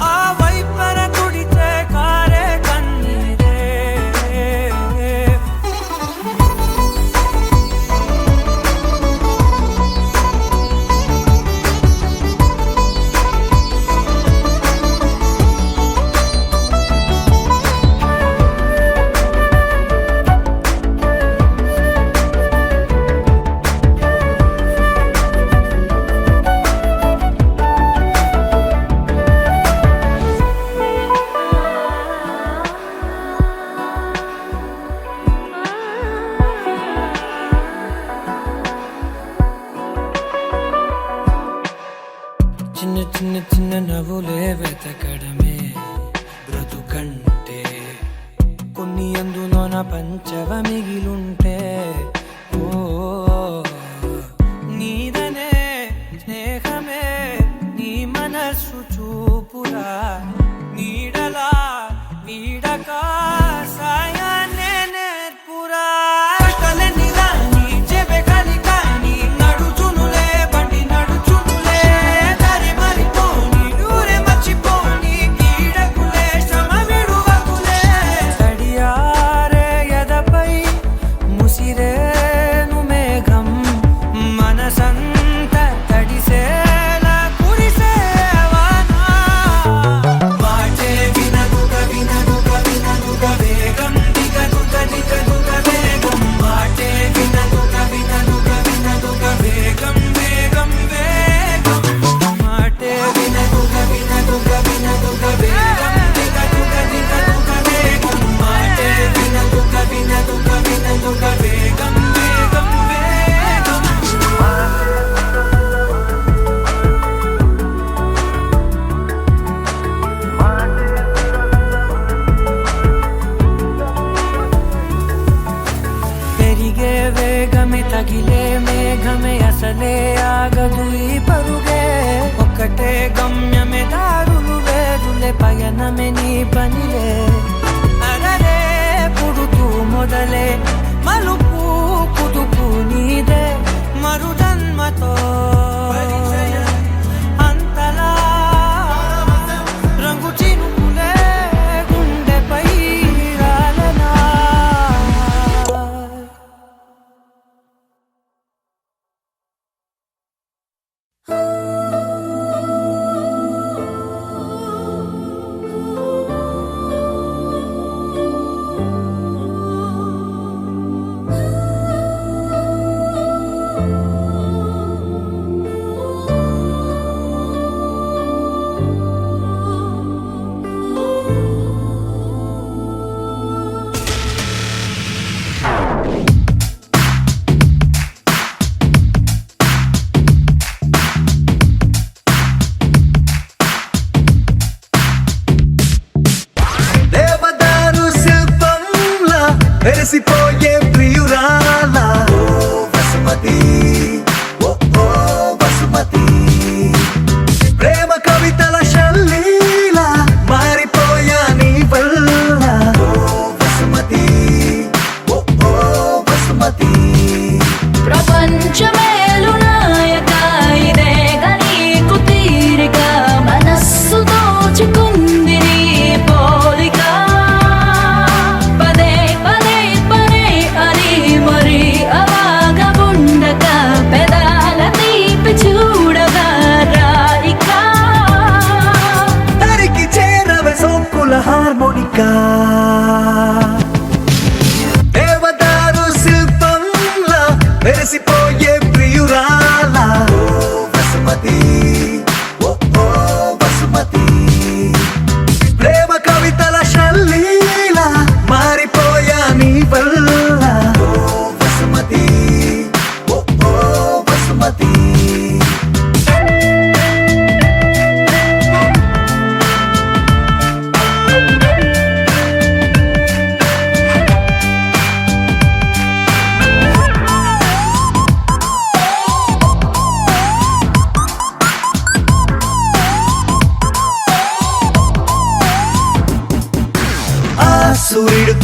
ఆ వైపర తుడిచే కారే కన్నీరే చిన్న చిన్న చిన్న నవ్వులే వెతకడమే బ్రతుకంటే కొన్ని అందులోన పంచవ మిగిలుంటే ఓ నీదనే స్నేహమే నీ మనస్సు చూపురా నీడలా వీడక సాయాన్నే నేర్పురా కష్టలన్నీ రాని చెబే కాని కాని నడుచునులే బండి నడుచునులే దారి మరిపోని ఊరే మర్చిపోని కీడకులే శ్రమ విడువకులే తడియారే ఎదపై ముసిరేను మేఘం మనసంత తడిసేలా కురిసేవానా మాటే వినదుక వినదుక వినదుక వేగం దిగదుక దిగదుక వేగం మాటే వినదుక వినదుక వినదుక వేగం వేగం వేగం మాటే వినదుక వినదుక వినదుక వేగం దిగదుక దిగదుక వేగం మాటే వినదుక వినదుక వినదుక వేగం వేగం వేగం పెరిగే వేగమే తగిలే మేఘమే అసలే ఆగదు ఈ పరుగే ఒకటే గమ్యమే దారులు వేరులే పయనమే నీ పనిలే అలలే పుడుతూ మొదలే మలుపు కుదుపు నీదే మరు జన్మతో అంతలా రంగు చినుకులే గుండెపై రాలనా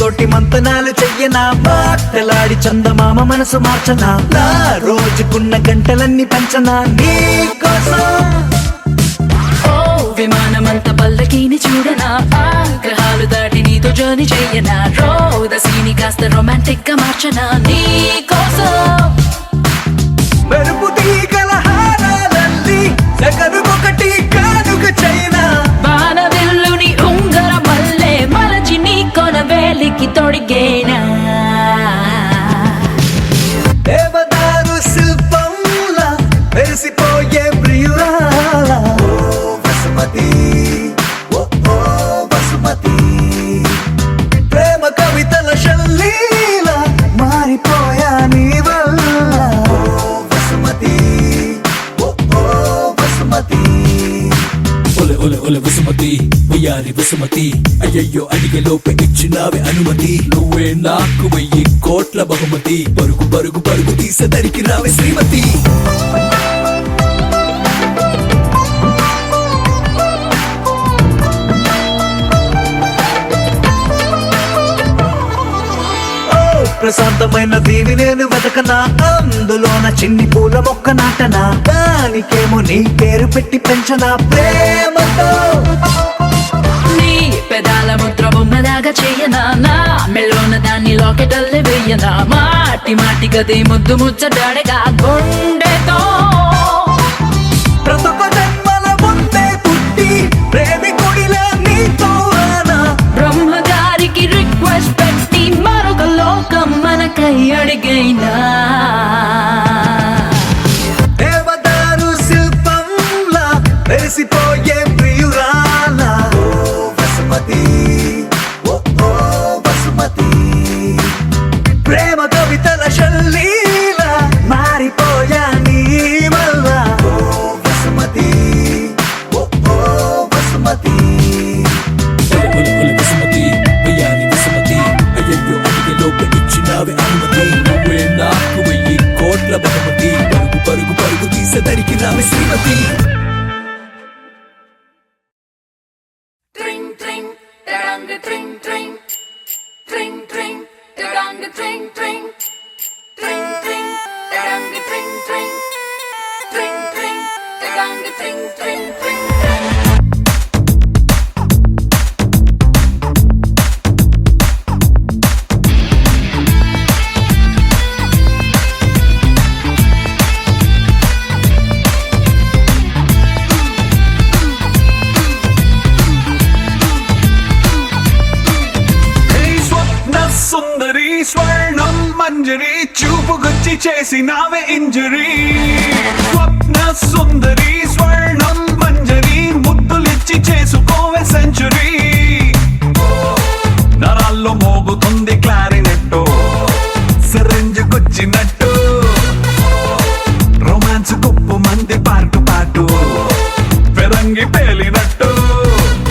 తోటి మంతనాలు చెయ్యనా మాటలాడి చందమామ మనసు మార్చనా నా రోజుకున్న గంటలన్నీ పెంచనా నీ కోసం ఓ విమానమంత పల్లకీని చూడనా గ్రహాలు దాటి నీతో జర్నీ చెయ్యనా రోదసీని కాస్త రొమాంటిక్ గా మార్చనా నీ కోసం మెరుపు తీగల హారాలల్లి సగరుకొకటి కానుక చైనా బాణవిల్లుని ఉంగర మల్లె మలచి నీ కొన వేలికి తొడిగేనా దేవదారు శిల్పంలా మెరిసిపోయే ప్రియురాల వసుమతి ఓ వసుమతి ప్రేమ కవితల శల్లీల మారిపోయా నీ వల్ల వసుమతి ఓ వసుమతి ఒలె ఒలె ఒలె వసుమతి వయ్యారి వసుమతి అయ్యయ్యో అడిగే లోపే ఇచ్చినావే అనుమతి నువ్వే నాకు 1000 కోట్ల బహుమతి పరుగు పరుగు పరుగు తీసేదరికి రావే శ్రీమతి ప్రశాంతమైన దీవి నేను వెతకనా అందులోన చిన్ని పూల మొక్క నాటనా దానికేమో నీ పేరు పెట్టి పెంచనా ప్రేమతో నీ పెదాల ముద్ర బొమ్మలాగా చెయ్యనా నా మెళ్ళోన దాన్ని లాకెటల్లే వెయ్యనా మాటి మాటి గది ముద్దు ముచ్చడాడగా గుండెతో ప్రతొక జన్మల ముందే పుట్టి ప్రేమికుడిలా నీతో రానా బ్రహ్మగారికి రిక్వెస్ట్ పెట్టి మరొక లోకం మనకై అడిగైనా దేవదారు శిల్పంలా మెరిసిపోయే ప్రియురాల వసుమతి ఓ వసుమతి ప్రేమ కవితల శల్లీల మారిపోయా నీ వల్ల వసుమతి ఓ వసుమతి ఒలె ఒలె ఒలె వసుమతి వయ్యారి వసుమతి అయ్యయ్యో అడిగే లోపే ఇచ్చినావే అనుమతి నువ్వే నాకు 1000 కోట్ల బహుమతి పరుగు పరుగు పరుగు తీసేదరికి రావే శ్రీమతి Tring tring, da-dang tring tring, tring tring, da-dang tring tring, tring tring, da-dang tring tring, tring tring, da-dang tring tring tring. సుందరి స్వర్ణం మంజరి చూపుకొచ్చి చేసినావే ఇంజరీ స్వప్న సుందరి స్వర్ణం మంజరి ముద్దులిచ్చి చేసుకోవే సెంచురీ నరాల్లో మోగుతుంది క్లారినెట్టు సిరింజుకొచ్చినట్టు రొమాన్స్ కుప్పు మంది పాటు పాటు పెరంగి పేలినట్టు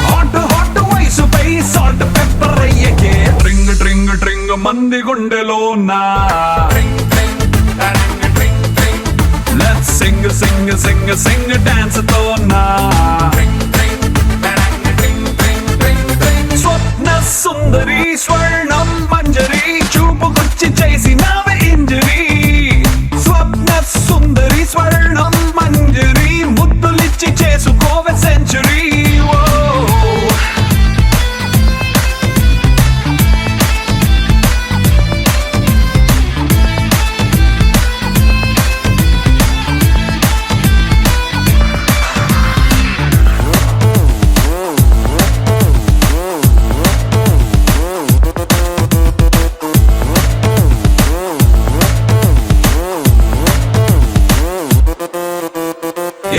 hot hot వయసుపై salt pepper అయ్యకే ట్రింగ్ tring ట్రింగ్ మంది గుండెలో నా let's Singh sing sing sing dance తో నా స్వప్న సుందరి స్వర్ణం మంజరి చూపుకొచ్చి చేసినావే ఇంజరీ స్వప్న సుందరి స్వర్ణం మంజరి ముద్దులిచ్చి చేసుకోవే సెంచురీ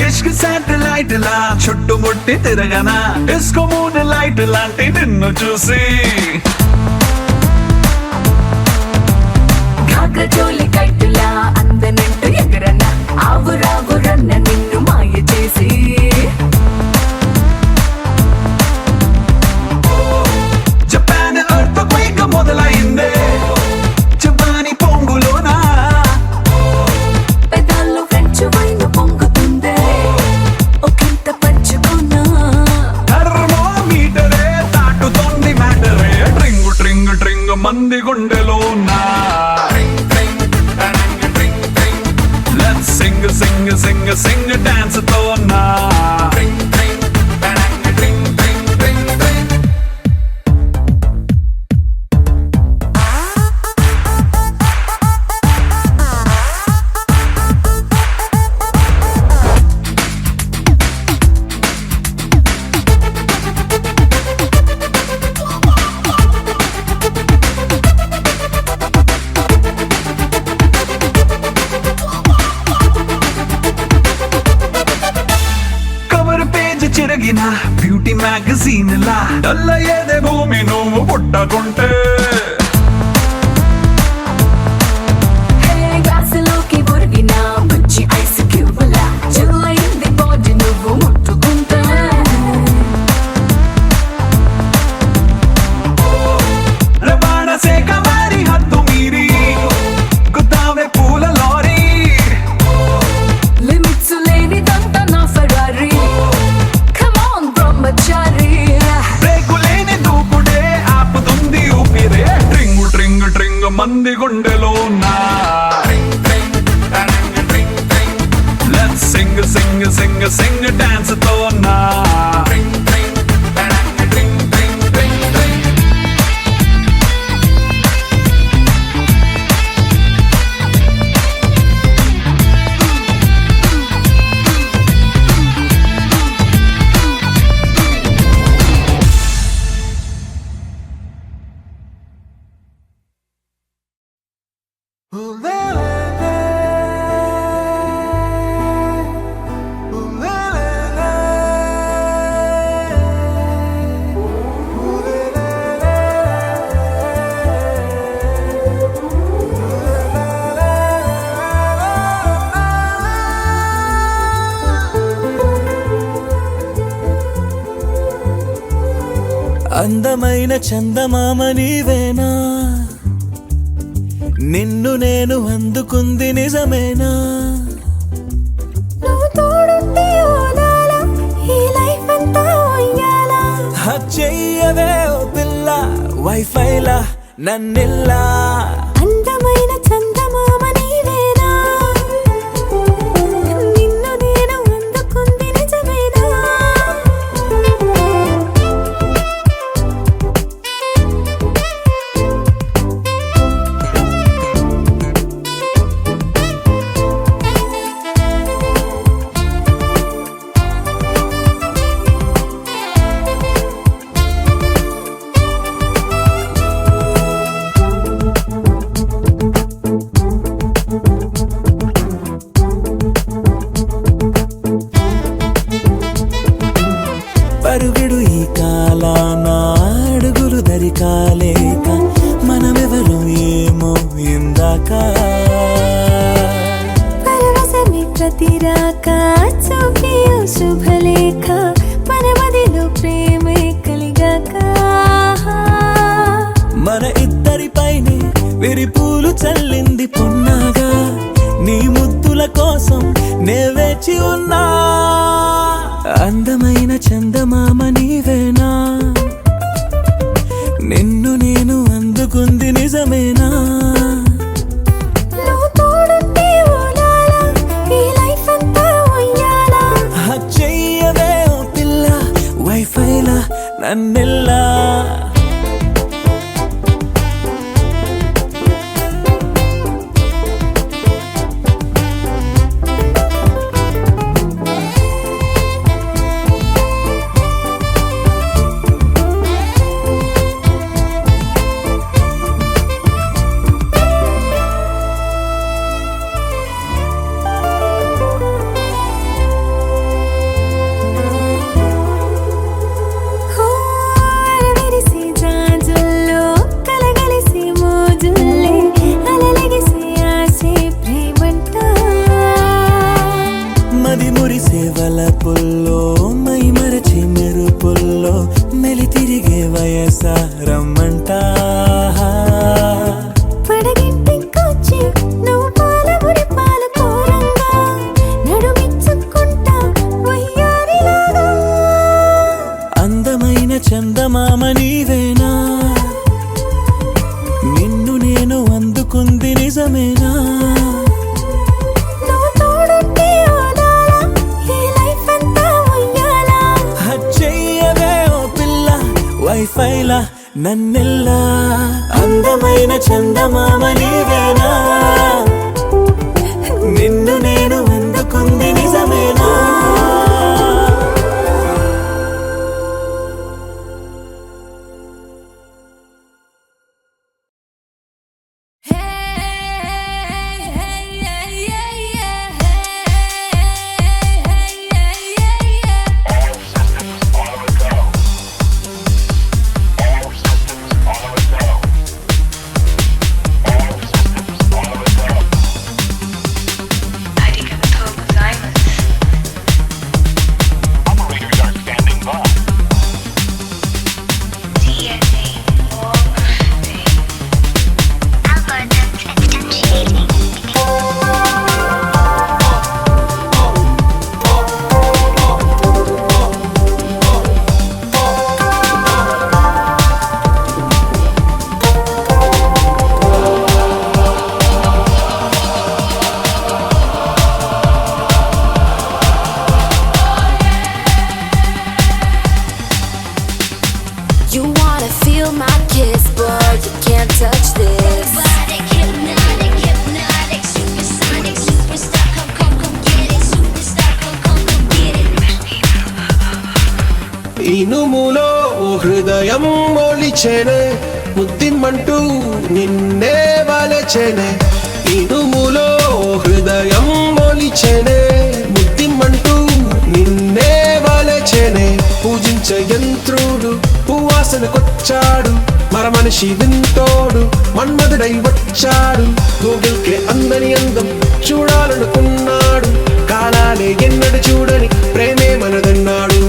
ఇష్క్ శాటిలైట్ లా చుట్టుముట్టి తిరగనా డిస్కో మూన్ లైట్ లాంటి నిన్ను చూసి కాకచోలి కైటులా అందనంటూ ఎగరన్న ఆవురావురన్న నిన్ను మాయ చేసి జపాన్ ఎర్త్ క్వేక్ మొదలైందే జపాని పొంగులోనా పెదాల్లో ఫ్రెంచ్ వైన్ పొంగుతుందే ఒకంత పంచుకున్నా థర్మోమీటరే దాటుతోంది మ్యాటరే tring tring tring sing sing sing dance తో నా Tring, tring, tarang, tring, tring, tring, tring. Cover page చిరగిన బ్యూటీ మ్యాగజైన్ లా డల్ల ఏదే భూమి నువ్వు పుట్టకుంటే గ్లాసులోకి ఒరిగిన మంచి ఐస్ క్యూబులా చిల్లయింది బాడీ నువ్వు ముట్టుకుంటా రవాణా శాఖ వారి హద్దు మీరి గుద్దావే పూల లారీ లిమిట్స్ లేనిదంతా నా Ferrari come on Brahmachari break లేని దూకుడే ఆపుతుంది ఊపిరే ట్రింగు ట్రింగు ట్రింగు మంది గుండెలో నా Tring, tring, tarang, tring, tring. Let's Singh sing sing sing dance తో నా Tring, tring, tarang, tring, tring, tring, tring. అందమైన చందమామ నీవేనా నిన్ను నేను అందుకుంది నిజమేనా నువ్వు తోడుంటే ఓదాల ఈ లైఫ్ అంతా ఉయ్యాలా హక్ చెయ్యవే ఓ పిల్ల వైఫైలా నన్నిల్లా అందమైన చందమామ నీవేనా నిన్ను నేను అందుకుంది నిజమేనా పరుగిడు ఈ కాలాన అడుగులు దరికాలేక మనమెవరం ఏమో ఇందాక పరవశమే ప్రతిరాక చూపి ఓ శుభలేఖ మన మదిలో ప్రేమే కలిగాక మన ఇద్దరిపైనే విరిపూలు చల్లింది పొన్నాగా నీ ముద్దుల కోసం నే వేచి ఉన్నా అందమైన చందమామ నీవేనా నిన్ను నేను అందుకుంది నిజమేనా నువ్వు తోడుంటే ఓలాల ఈ లైఫ్ అంతా ఉయ్యాలా హక్ చెయ్యవే ఓ పిల్ల వైఫైలా నన్నెల్లా అరవిరిసే జాజుల్లో కలగలిసే మోజుల్లే అలలగిసే ఆసే ప్రేమంట మది మురిసే వలపుల్లో మై మరచి మెరుపుల్లో మెలి తిరిగే వయసారమ్మంట పడగింటికొచ్చి నువ్వు పాలబురి పాల కోరంగా నడుమిచ్చుకుంటా వయ్యారిలాగా అందమైన చందమామ నీవేనా నిన్ను నేను అందుకుంది నిజమేనా నువ్వు తోడుంటే నన్నెల్లా అందమైన చందమామ నీవేనా నిన్ను నేను అందుకుంది నిజమేనా You wanna feel my kiss, but you can't touch this. Robotic, hypnotic, hypnotic, supersonic, superstar. Come get it, superstar. Come get it. ఇనుములో హృదయం మొలిచెనే ముద్దిమ్మంటూ నిన్నే వలచెనే ఇనుములో హృదయం మొలిచెనే ముద్దిమ్మంటూ నిన్నే వలచెనే పూజించే యంత్రుడు పువ్వాసనకొచ్చాడు మర మనిషి వింటోడు మన్మధుడై వచ్చాడు గూగుల్ కే అందని అందం చూడాలనుకున్నాడు కాలాలే ఎన్నడు చూడని ప్రేమే మనదన్నాడు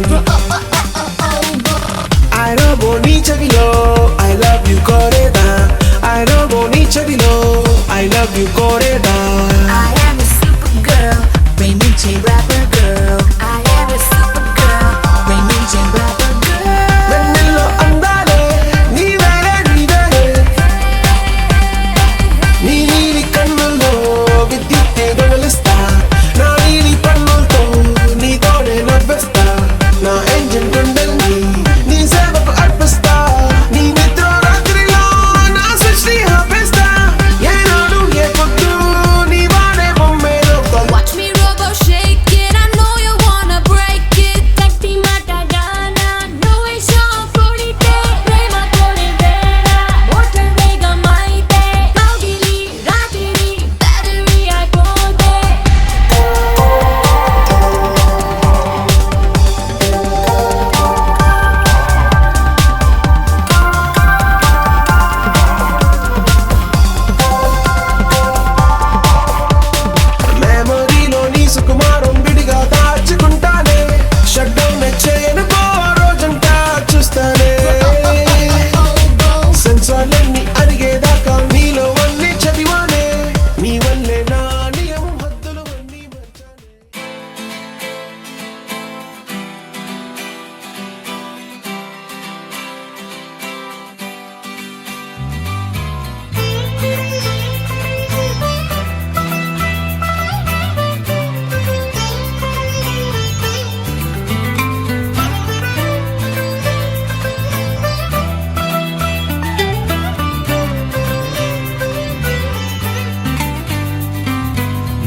I love నీ చెవిలో I love you కోరేదా I love నీ చెవిలో I love you కోరేదా I am a super girl, Raymond J. rapper girl. I am a super girl, Raymond J. rapper girl. వెన్నెల్లో అందాలే నీవేలే నీవేలే నీ నీలి కన్నుల్లో విద్యుత్తే గొలిస్తా నా నీలి పన్నులతో నీతోనే నవ్వేస్తా నా ఎంజిన్ గుండెల్ని నీ సేవకు అర్పిస్తా నీ నిద్ర రాత్రిలో నా సృష్టి ఆపేస్తా ఏనాడు ఏ పొద్దు నీ వాడే బొమ్మేలో Watch me robo shake it, I know you wanna break it. Takti matagana, no es forite. Prema correvera, water vega maite. Kaugili, ratiri, battery I ponte. మెమరీలో నీ సుకుమారం విడిగా దాచుకుంటానే షట్ డౌన్ చేయనుకో రోజంతా చూస్తానే సెన్సార్లన్నీ అడిగేదాకా నీలో అన్నీ చదివానే నీ వల్లే నా నియమం హద్దులు అన్నీ మర్చానే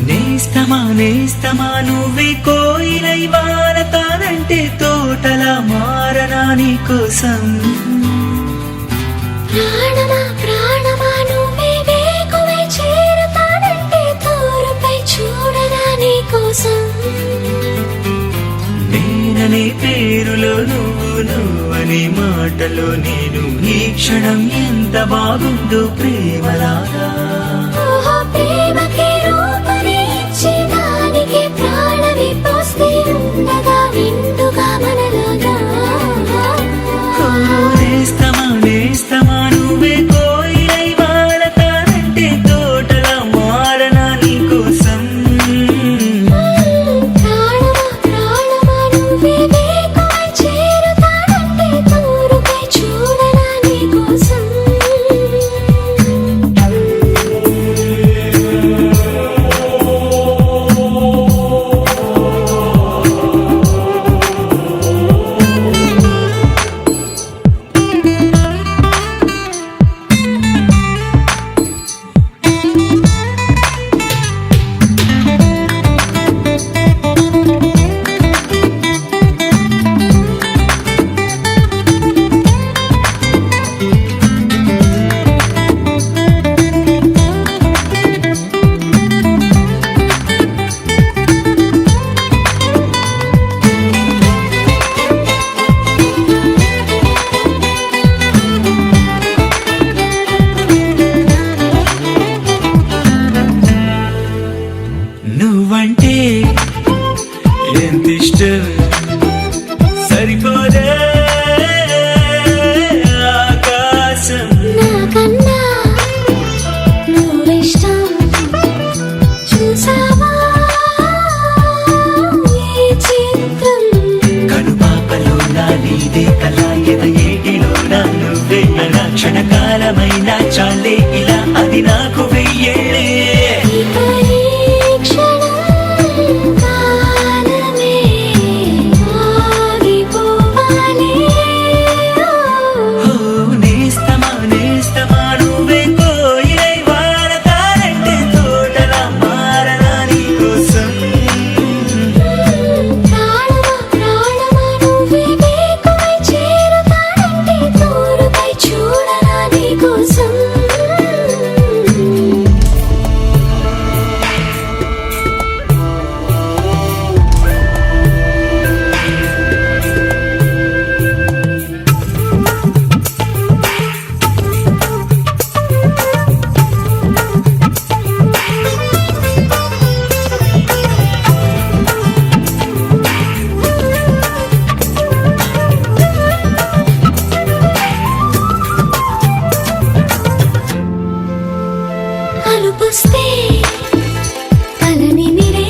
నేస్తమా నేస్తమా నువ్వే కోయిలై వారతానంటే తోటలా మారనా నీకోసం ప్రాణమా ప్రాణమా నువ్వే వేకువై చేరుతానంటే తోరుపై చూడనా నీ కోసం నేననే పేరులో నువ్వనే మాటలో నేను ఈ క్షణం ఎంత బాగుందో ప్రేమలాగా ఓహో ప్రేమకి రూపని ఇచ్చి దానికి ప్రాణమి పోస్తే ఉండగా నిండుగా మనలాగా నేస్తమా నేస్తమా నువ్వే కోయిలై వాడతానంటే తోటలా మారనా నీకోసం ప్రాణమా ప్రాణమా నువ్వే వేకువై చేరుతానంటే తోరుపై చూడనా నీ కోసం ఎంత ఇష్టం సరిపోదే ఆకాశం నాకన్నా నువ్విష్టం చూసావా ఈ చిత్రం కనుపాపలో నా నీదే కళ ఎద ఏటిలో నా నువ్వే నా క్షణకాలమైన చాలే ఇలా అది నాకు వెయ్యేళ్ళే ఈ పరీక్షణం కాలమే ఆగిపోవాలి నేస్తమా నువ్వే కోయిలై వాడతానంటే తోటలా మారనా నీకోసం ప్రాణమా నువ్వే వేకువై చేరుతానంటే తోరుపై చూడరా నీకోసం అలుపుస్తే కలని నిరే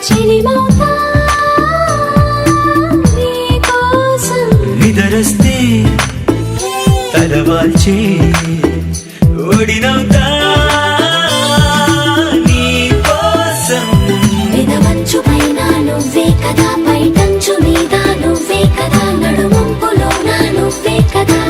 చెలిమౌతా నీకోసం నిదరస్తే తలవాల్చే ఒడినవుతా నీకోసం పెదవంచు పైన నువ్వే కదా పైటంచు మీద నువ్వే కదా నడుమంపులో నా నువ్వే కదా